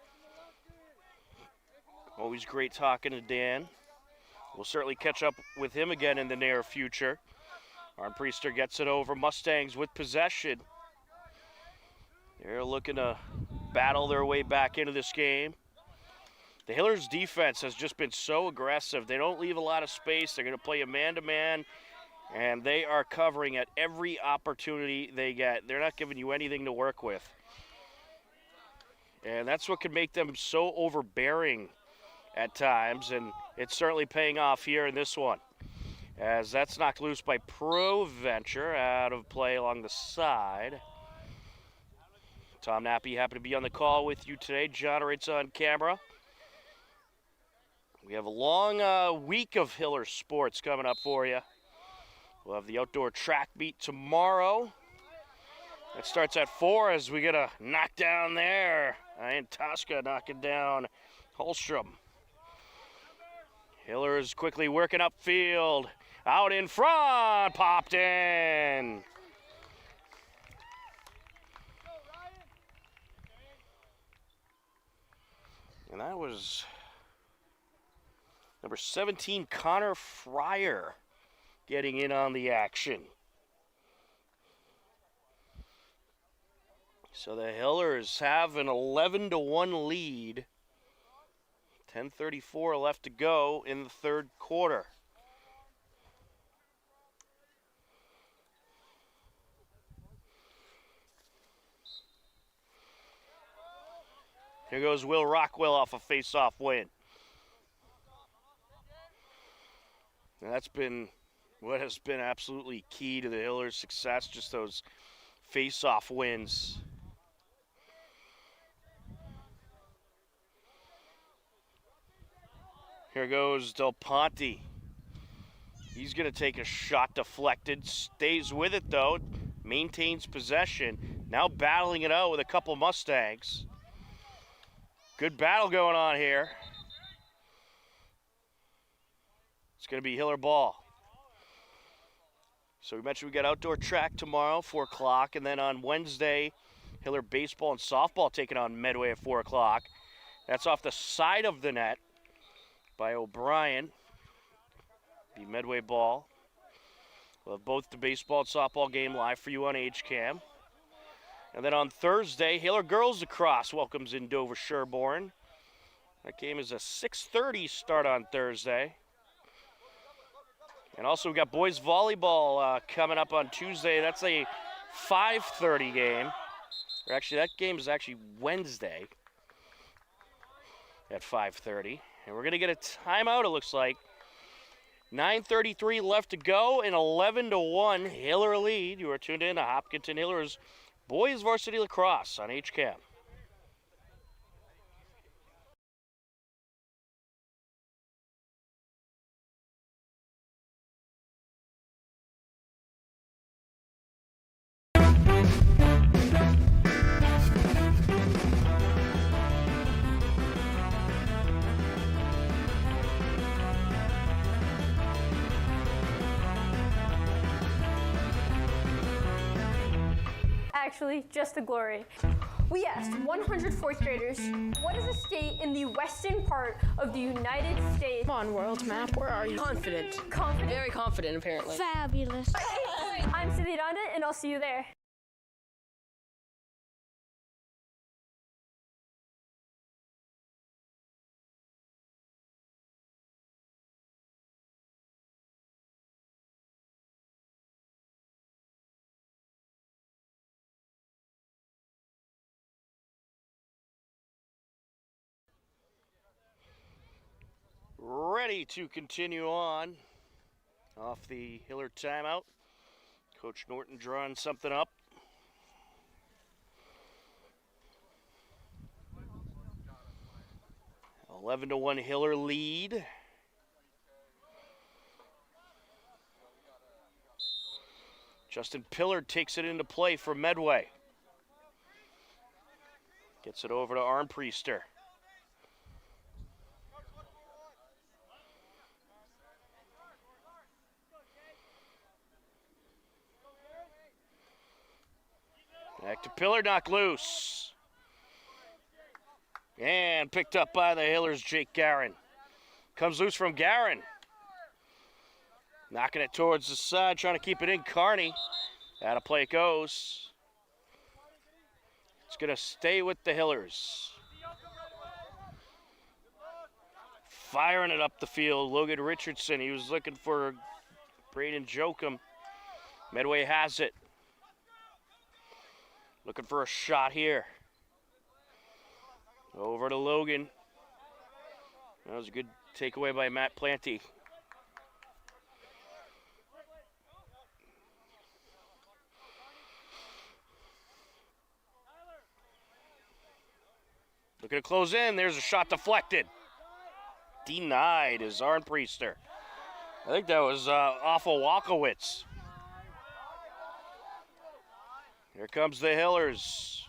Always great talking to Dan. We'll certainly catch up with him again in the near future. Arn Priester gets it over. Mustangs with possession. They're looking to battle their way back into this game. The Hillers' defense has just been so aggressive. They don't leave a lot of space. They're going to play a man-to-man, and they are covering at every opportunity they get. They're not giving you anything to work with. And that's what can make them so overbearing at times, and it's certainly paying off here in this one. As that's knocked loose by Proventure out of play along the side. Tom Nappy, happy to be on the call with you today. John Ritz on camera. We have a long week of Hiller sports coming up for you. We'll have the outdoor track meet tomorrow. That starts at 4 as we get a knockdown there. And Tosca knocking down Holstrom. Hiller is quickly working upfield. Out in front, popped in. And that was number 17, Connor Fryer, getting in on the action. So the Hillers have an 11-1 lead. 10:34 left to go in the third quarter. Here goes Will Rockwell off a face-off win. And that's been what has been absolutely key to the Hillers' success, just those face-off wins. Here goes Del Ponte. He's going to take a shot deflected, stays with it though, maintains possession. Now battling it out with a couple Mustangs. Good battle going on here. It's going to be Hiller ball. So we mentioned we got outdoor track tomorrow, 4 o'clock, and then on Wednesday, Hiller baseball and softball taking on Medway at 4 o'clock. That's off the side of the net by O'Brien. Be Medway ball. We'll have both the baseball and softball game live for you on HCAM. And then on Thursday, Hiller girls lacrosse welcomes in Dover Sherborne. That game is a 6:30 start on Thursday. And also we got boys volleyball coming up on Tuesday. That's a 5:30 game. Or actually, that game is actually Wednesday at 5:30. And we're going to get a timeout, it looks like. 9:33 left to go, and 11-1 Hiller lead. You are tuned in to Hopkinton Hillers Boys Varsity Lacrosse on HCAM. Actually, just the glory. We asked 100 fourth graders, what is a state in the western part of the United States? Come on, world map, where are you? Confident. Confident? Very confident, apparently. Fabulous. I'm Sidney Donda, and I'll see you there. Ready to continue on off the Hiller timeout. Coach Norton drawing something up. – 11-1 Hiller lead. Justin Pillard takes it into play for Medway. Gets it over to Armpriester. Back to Pillard, knocked loose. And picked up by the Hillers, Jake Garin. Comes loose from Garin. Knocking it towards the side, trying to keep it in. Carney. Out of play it goes. It's going to stay with the Hillers. Firing it up the field, Logan Richardson. He was looking for Braden Jokum. Medway has it. Looking for a shot here. Over to Logan. That was a good takeaway by Matt Planty. Looking to close in. There's a shot deflected. Denied is Arnpriester. I think that was off of Walkowitz. Here comes the Hillers.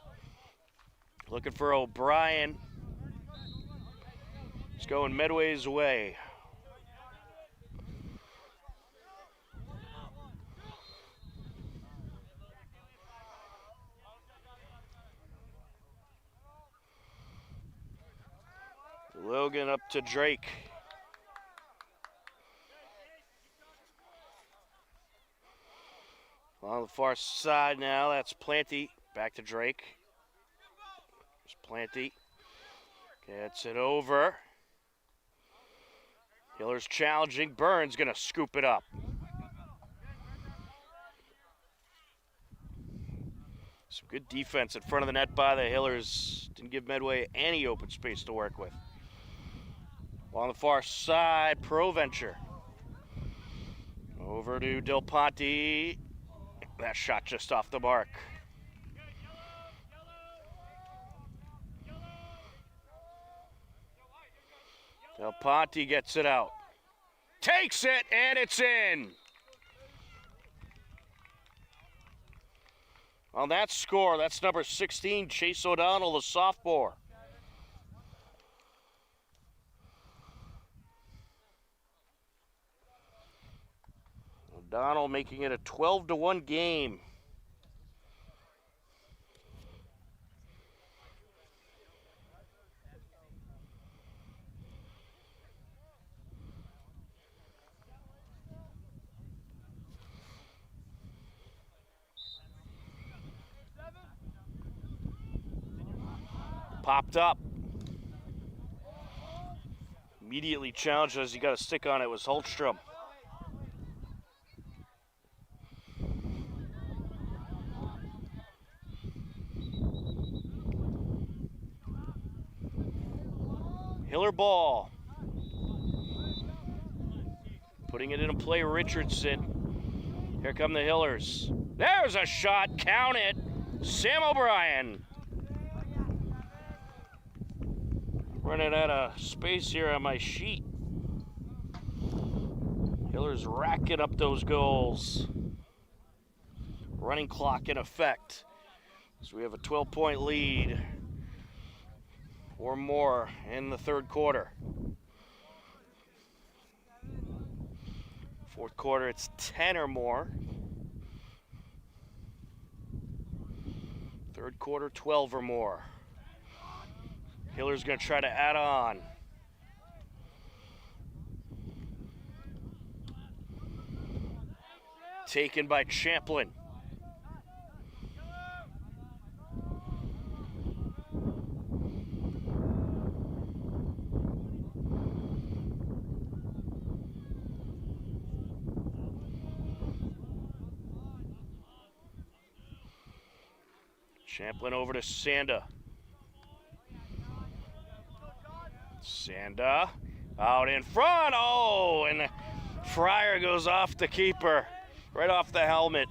Looking for O'Brien. It's going Medway's way. Logan up to Drake. On the far side now, that's Planty. Back to Drake. Planty gets it over. Hillers challenging. Burns going to scoop it up. Some good defense in front of the net by the Hillers. Didn't give Medway any open space to work with. On the far side, Proventure. Over to Del Ponte. That shot just off the mark. Del Ponte gets it out. Takes it, and it's in. On that score, that's number 16, Chase O'Donnell, the sophomore. O'Donnell making it a 12-1 game. Popped up. Immediately challenged as he got a stick on it was Holstrom. Hiller ball. Putting it into play, Richardson. Here come the Hillers. There's a shot, count it. Sam O'Brien. Running out of space here on my sheet. Hillers racking up those goals. Running clock in effect. So we have a 12-point lead or more in the third quarter. Fourth quarter, it's 10 or more. Third quarter, 12 or more. Hiller's going to try to add on. Taken by Champlin. Champlin over to Sanda. Sanda out in front. Oh, and Fryer goes off the keeper, right off the helmet.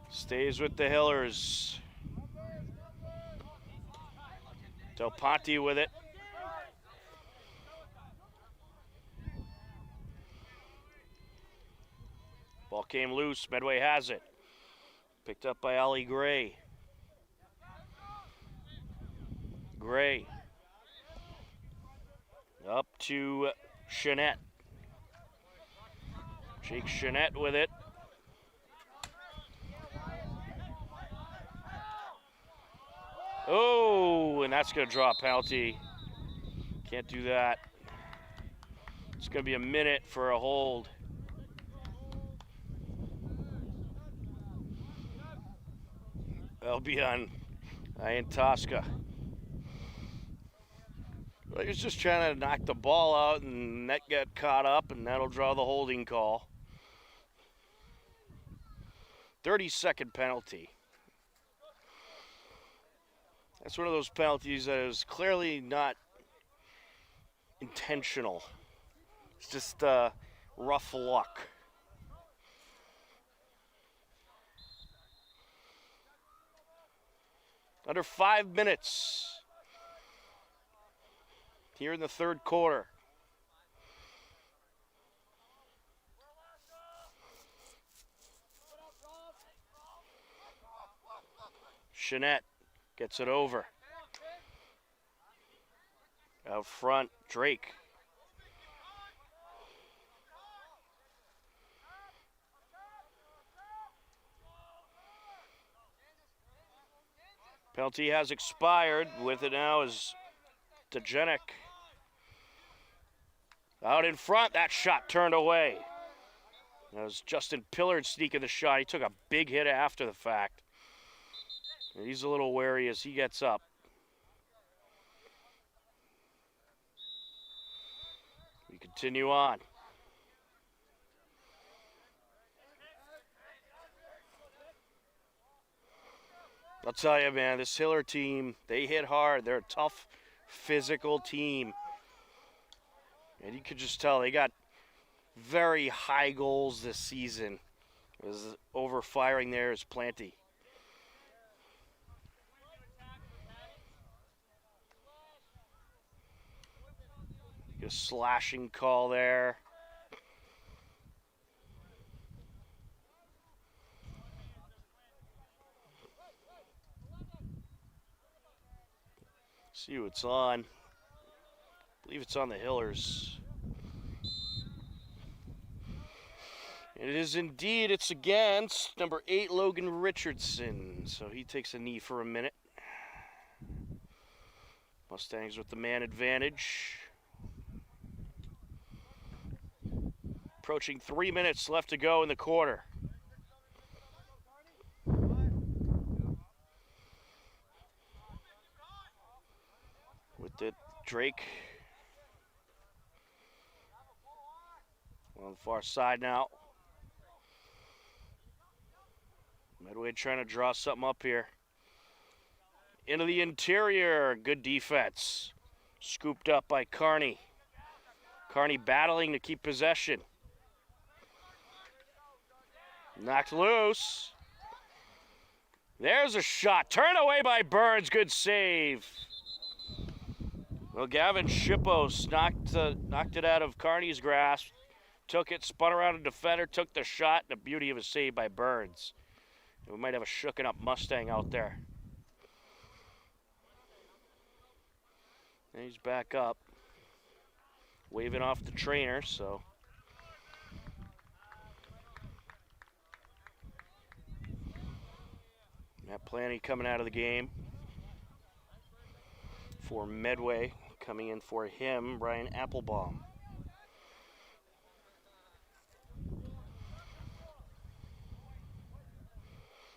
Stays with the Hillers. Del Ponte with it. Ball came loose. Medway has it. Picked up by Ollie Gray. Gray. Up to Chenette. Jake Chenette with it. Oh, and that's going to draw a penalty. Can't do that. It's going to be a minute for a hold. That'll be on Ian Tosca. Well, he was just trying to knock the ball out, and net got caught up, and that'll draw the holding call. 30-second penalty. That's one of those penalties that is clearly not intentional. It's just rough luck. Under 5 minutes here in the third quarter. Chenette gets it over. Out front, Drake. Penalty has expired. With it now is Dejenik. Out in front, that shot turned away. That was Justin Pillard sneaking the shot. He took a big hit after the fact. And he's a little wary as he gets up. We continue on. I'll tell you, man, this Hiller team, they hit hard. They're a tough, physical team. And you could just tell they got very high goals this season. As overfiring there is plenty. Get a slashing call there. See what's on. I believe it's on the Hillers. And it is indeed, it's against number 8, Logan Richardson. So he takes a knee for a minute. Mustangs with the man advantage. Approaching 3 minutes left to go in the quarter. With it, Drake on the far side now. Medway trying to draw something up here. Into the interior, good defense. Scooped up by Carney. Carney battling to keep possession. Knocked loose. There's a shot. Turned away by Burns. Good save. Well, Gavin Shippos knocked it out of Carney's grasp. Took it, spun around a defender, took the shot. The beauty of a save by Burns. We might have a shooken up Mustang out there. And he's back up. Waving off the trainer, so. Matt Planty coming out of the game for Medway. Coming in for him, Brian Applebaum.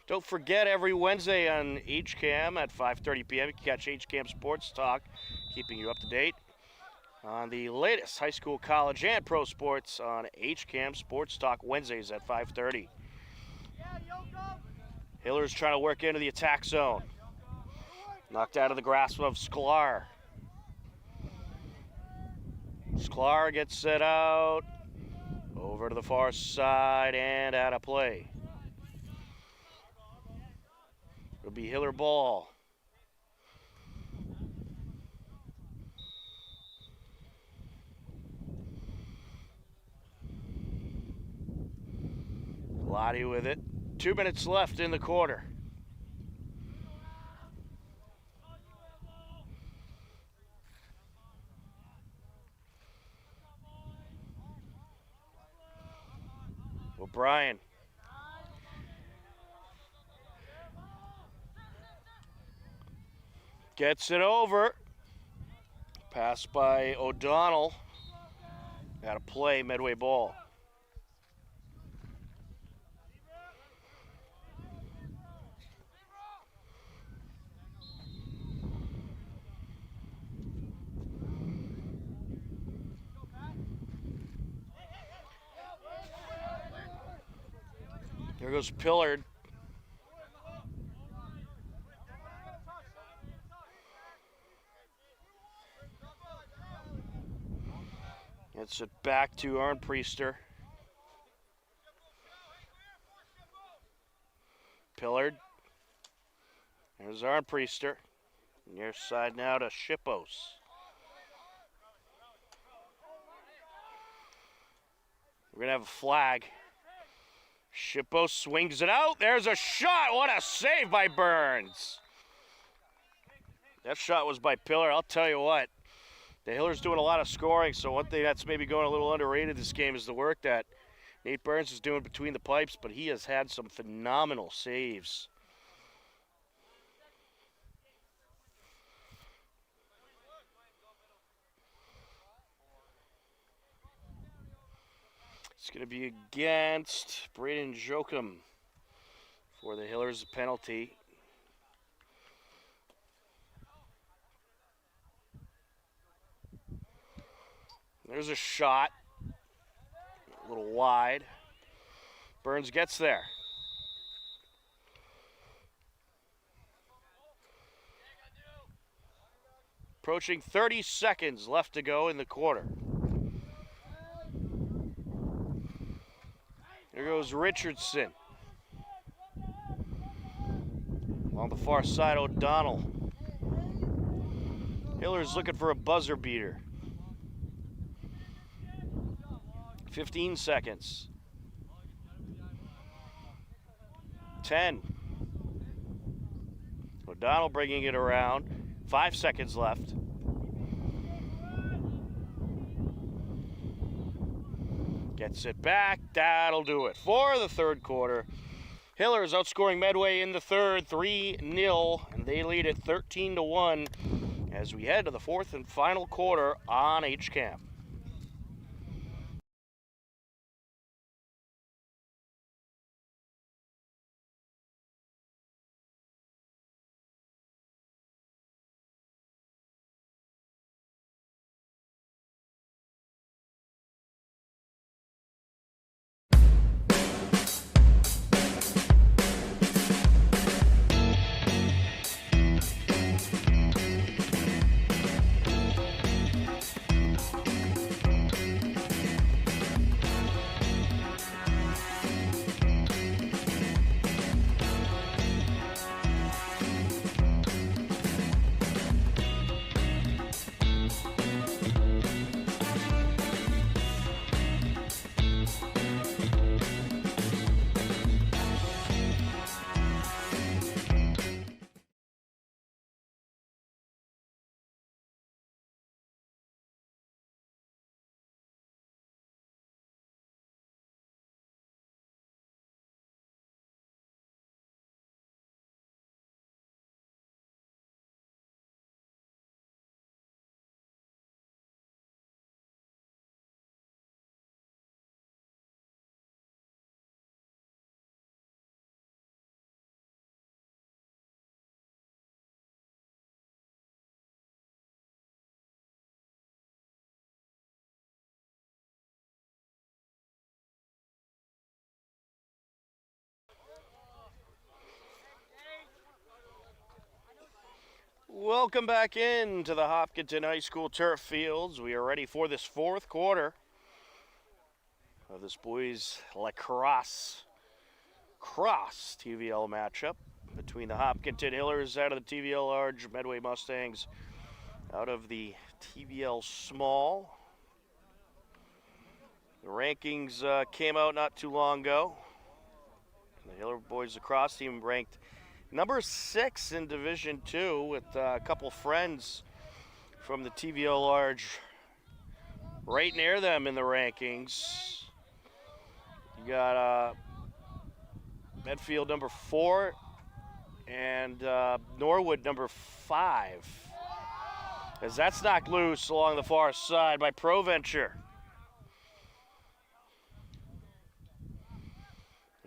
Don't forget, every Wednesday on HCAM at 5:30 p.m. you can catch HCAM Sports Talk, keeping you up to date on the latest high school, college, and pro sports on HCAM Sports Talk Wednesdays at 5:30. Hiller's trying to work into the attack zone. Knocked out of the grasp of Sklar. Sklar gets it out. Over to the far side and out of play. It'll be Hiller ball. Lottie with it. 2 minutes left in the quarter. O'Brien. Gets it over. Pass by O'Donnell. Got a play, Medway ball. There goes Pillard. Gets it back to Arnpriester. Pillard. There's Arnpriester. Near side now to Shippos. We're going to have a flag. Shippos swings it out. There's a shot. What a save by Burns. That shot was by Pillard. I'll tell you what. The Hiller's doing a lot of scoring, so one thing that's maybe going a little underrated this game is the work that Nate Burns is doing between the pipes, but he has had some phenomenal saves. It's going to be against Braden Jokum for the Hillers penalty. There's a shot. A little wide. Burns gets there. Approaching 30 seconds left to go in the quarter. Here goes Richardson. On the far side, O'Donnell. Hiller's looking for a buzzer beater. 15 seconds. 10. O'Donnell bringing it around. 5 seconds left. Gets it back. That'll do it for the third quarter. Hillers outscoring Medway in the third 3-0, and they lead it 13-1 as we head to the fourth and final quarter on HCAM. Welcome back into the Hopkinton High School turf fields. We are ready for this fourth quarter of this boys lacrosse cross TVL matchup between the Hopkinton Hillers out of the TVL Large, Medway Mustangs out of the TVL Small. The rankings came out not too long ago. The Hiller boys lacrosse team ranked number 6 in Division II with a couple friends from the TVL Large right near them in the rankings. You got Medfield number 4 and Norwood number 5. As that's knocked loose along the far side by ProVenture.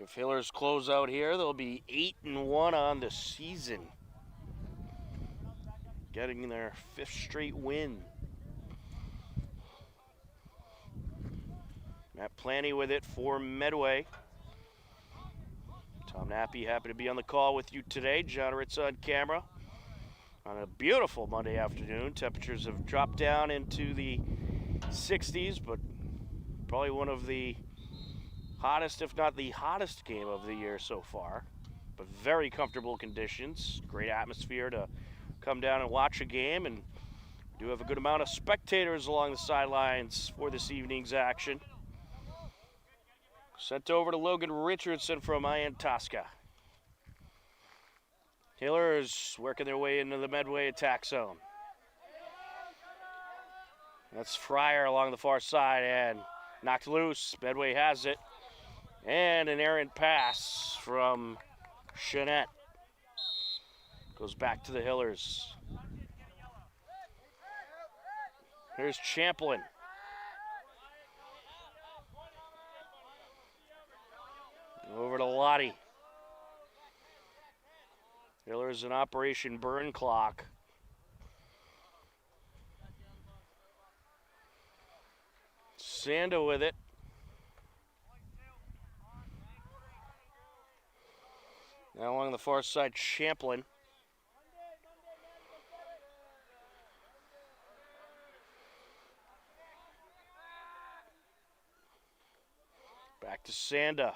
If Hillers close out here, they'll be 8-1 on the season. Getting their 5th straight win. Matt Planty with it for Medway. Tom Nappy happy to be on the call with you today. John Ritz on camera. On a beautiful Monday afternoon. Temperatures have dropped down into the 60s, but probably one of the hottest, if not the hottest game of the year so far. But very comfortable conditions. Great atmosphere to come down and watch a game. And we do have a good amount of spectators along the sidelines for this evening's action. Sent over to Logan Richardson from Iantasca. Hillers working their way into the Medway attack zone. That's Fryer along the far side and knocked loose. Medway has it. And an errant pass from Chanette. Goes back to the Hillers. Here's Champlin. Over to Lottie. Hillers in Operation Burn Clock. Sanda with it. Now along the far side, Champlin. Back to Sanda.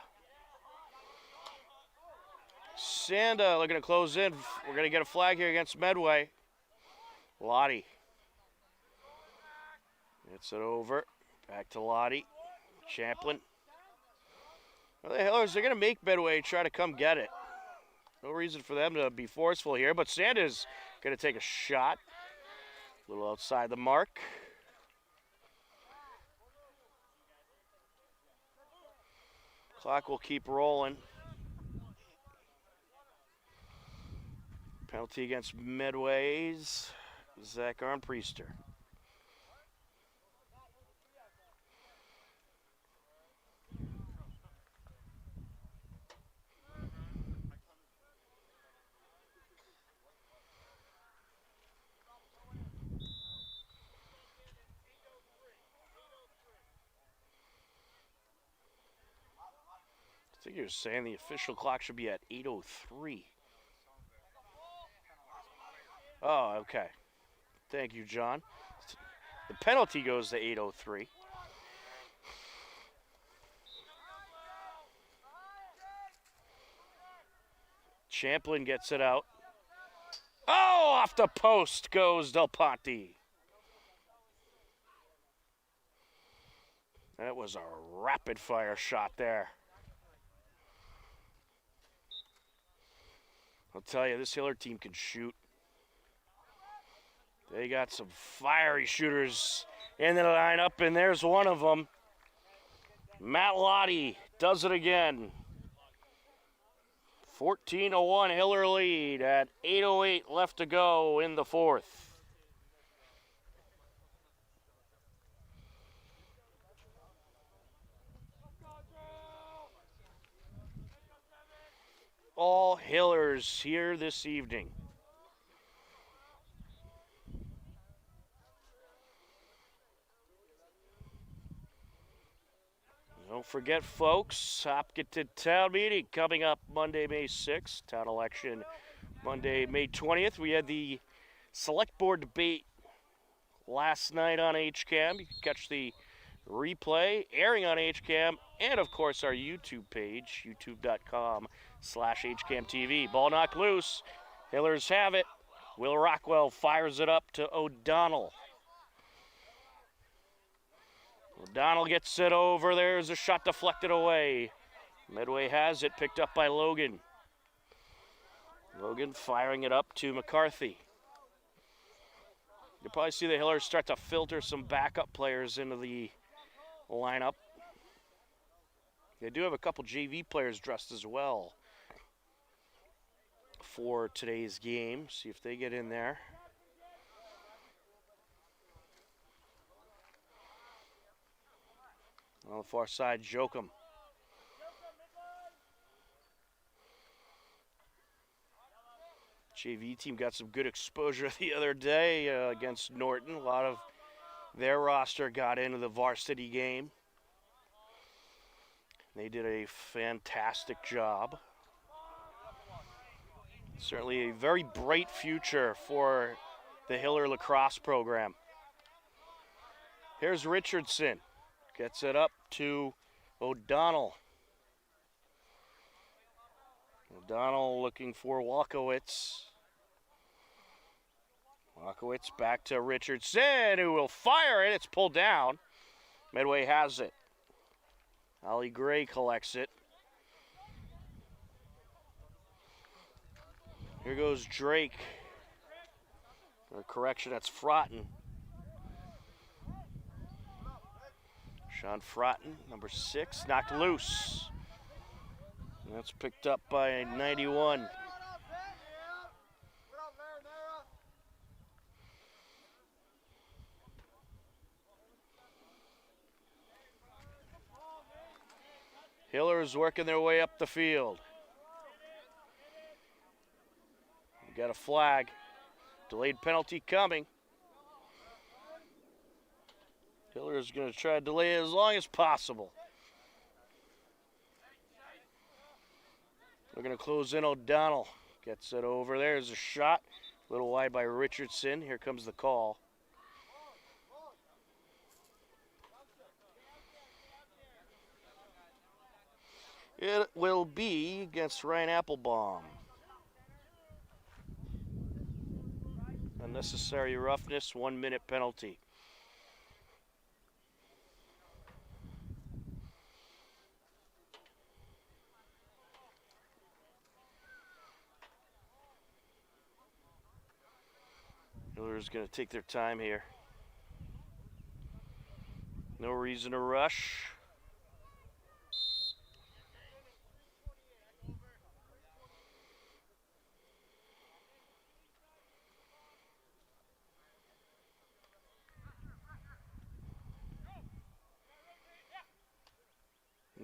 Sanda looking to close in. We're going to get a flag here against Medway. Lottie. Gets it over. Back to Lottie. Champlin. Well, the Hillers, they're going to make Medway try to come get it. No reason for them to be forceful here, but Sanda's going to take a shot. A little outside the mark. Clock will keep rolling. Penalty against Medway's Zach Armpriester. I think you're saying the official clock should be at 8:03. Oh, okay. Thank you, John. The penalty goes to 8:03. Champlin gets it out. Oh, off the post goes Del Ponte. That was a rapid-fire shot there. I'll tell you, this Hiller team can shoot. They got some fiery shooters in the lineup, and there's one of them. Matt Lottie does it again. 14-1 Hiller lead at 8:08 left to go in the fourth. All Hillers here this evening. Don't forget, folks, Hopkinton Town Meeting coming up Monday, May 6th. Town election Monday, May 20th. We had the select board debate last night on HCAM. You can catch the replay airing on HCAM and, of course, our YouTube page, youtube.com/HCAMTV. Ball knocked loose. Hillers have it. Will Rockwell fires it up to O'Donnell. O'Donnell gets it over. There's a shot deflected away. Medway has it, picked up by Logan. Logan firing it up to McCarthy. You'll probably see the Hillers start to filter some backup players into the lineup. They do have a couple JV players dressed as well for today's game. See if they get in there. On the far side, Jokum. JV team got some good exposure the other day against Norton. A lot of their roster got into the varsity game. They did a fantastic job. Certainly a very bright future for the Hiller lacrosse program. Here's Richardson. Gets it up to O'Donnell. O'Donnell looking for Walkowitz. Walkowitz back to Richardson, who will fire it. It's pulled down. Medway has it. Ollie Gray collects it. Here goes Drake. For a correction, that's Froughton. Sean Froughton, number 6, knocked loose. And that's picked up by 91. Hillers working their way up the field. We got a flag. Delayed penalty coming. Hiller's going to try to delay it as long as possible. We're going to close in. O'Donnell gets it over. There's a shot. A little wide by Richardson. Here comes the call. It will be against Ryan Applebaum. Unnecessary roughness, 1 minute penalty. Hiller's going to take their time here. No reason to rush.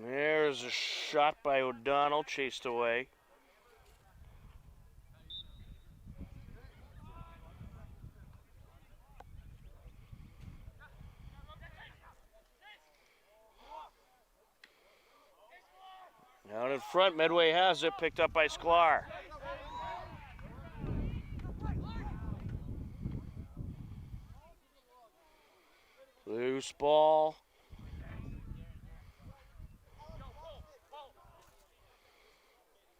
There's a shot by O'Donnell, chased away. Out in front, Medway has it, picked up by Sklar. Loose ball.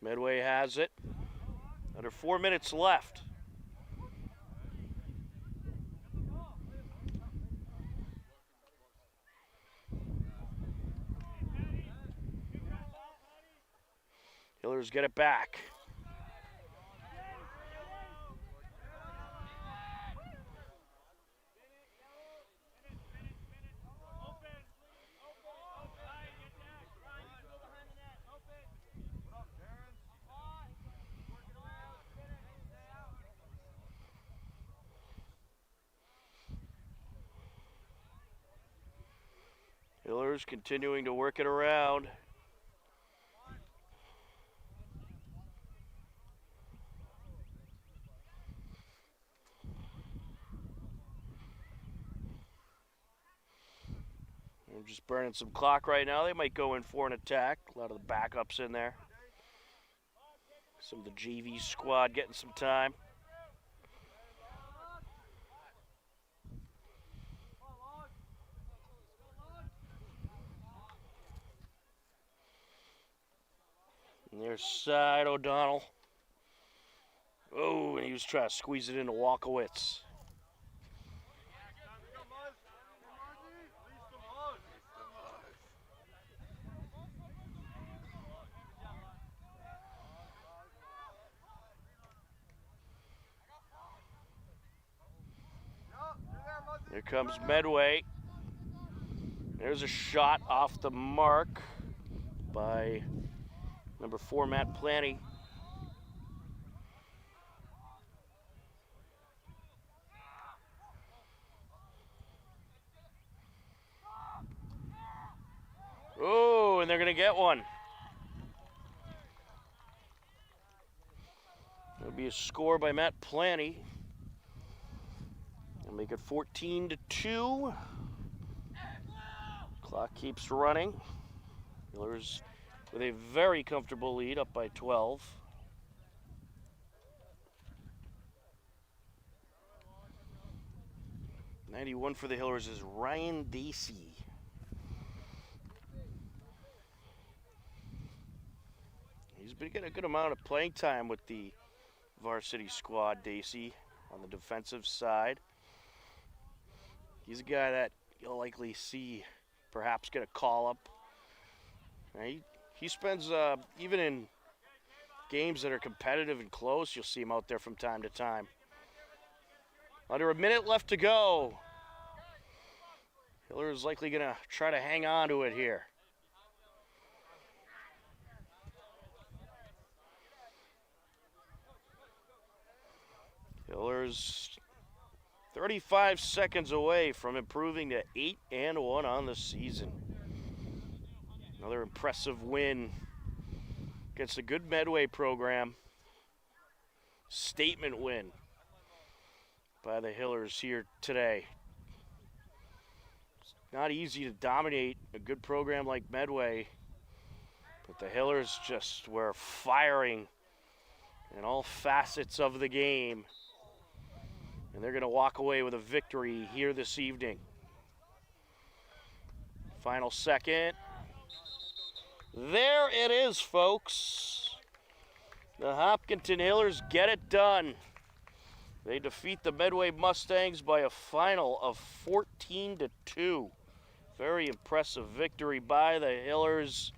Medway has it. Under 4 minutes left. Hillers get it back. Hillers continuing to work it around. They're just burning some clock right now. They might go in for an attack. A lot of the backups in there. Some of the JV squad getting some time. Near side, O'Donnell. Oh, and he was trying to squeeze it into Walkowitz. Here comes Medway. There's a shot off the mark by number 4, Matt Planty. Oh, and they're going to get one. That'll be a score by Matt Planty. And make it 14-2. Clock keeps running. Hillers with a very comfortable lead, up by 12. .91 for the Hillers is Ryan Dacey. He's been getting a good amount of playing time with the varsity squad, Dacey, on the defensive side. He's a guy that you'll likely see perhaps get a call-up. He spends, even in games that are competitive and close, you'll see him out there from time to time. Under a minute left to go. Hiller is likely going to try to hang on to it here. Hiller's 35 seconds away from improving to 8-1 on the season. Another impressive win against a good Medway program. Statement win by the Hillers here today. not easy to dominate a good program like Medway, but the Hillers just were firing in all facets of the game, and they're going to walk away with a victory here this evening. Final second. There it is, folks. The Hopkinton Hillers get it done. They defeat the Medway Mustangs by a final of 14-2. Very impressive victory by the Hillers.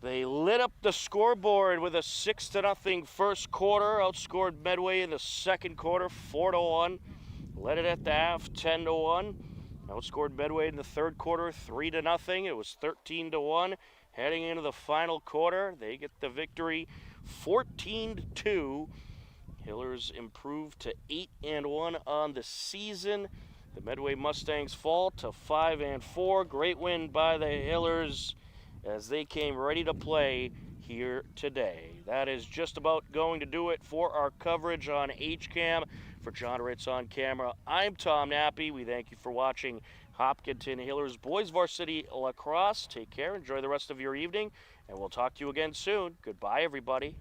They lit up the scoreboard with a 6-0 first quarter, outscored Medway in the second quarter 4-1. Led it at the half 10-1. Outscored Medway in the third quarter 3-0. It was 13-1. Heading into the final quarter, they get the victory 14-2. Hillers improved to 8-1 on the season. The Medway Mustangs fall to 5-4. Great win by the Hillers as they came ready to play here today. That is just about going to do it for our coverage on HCAM. For John Ritz on camera, I'm Tom Nappy. We thank you for watching Hopkinton Hillers Boys Varsity Lacrosse. Take care, enjoy the rest of your evening, and we'll talk to you again soon. Goodbye, everybody.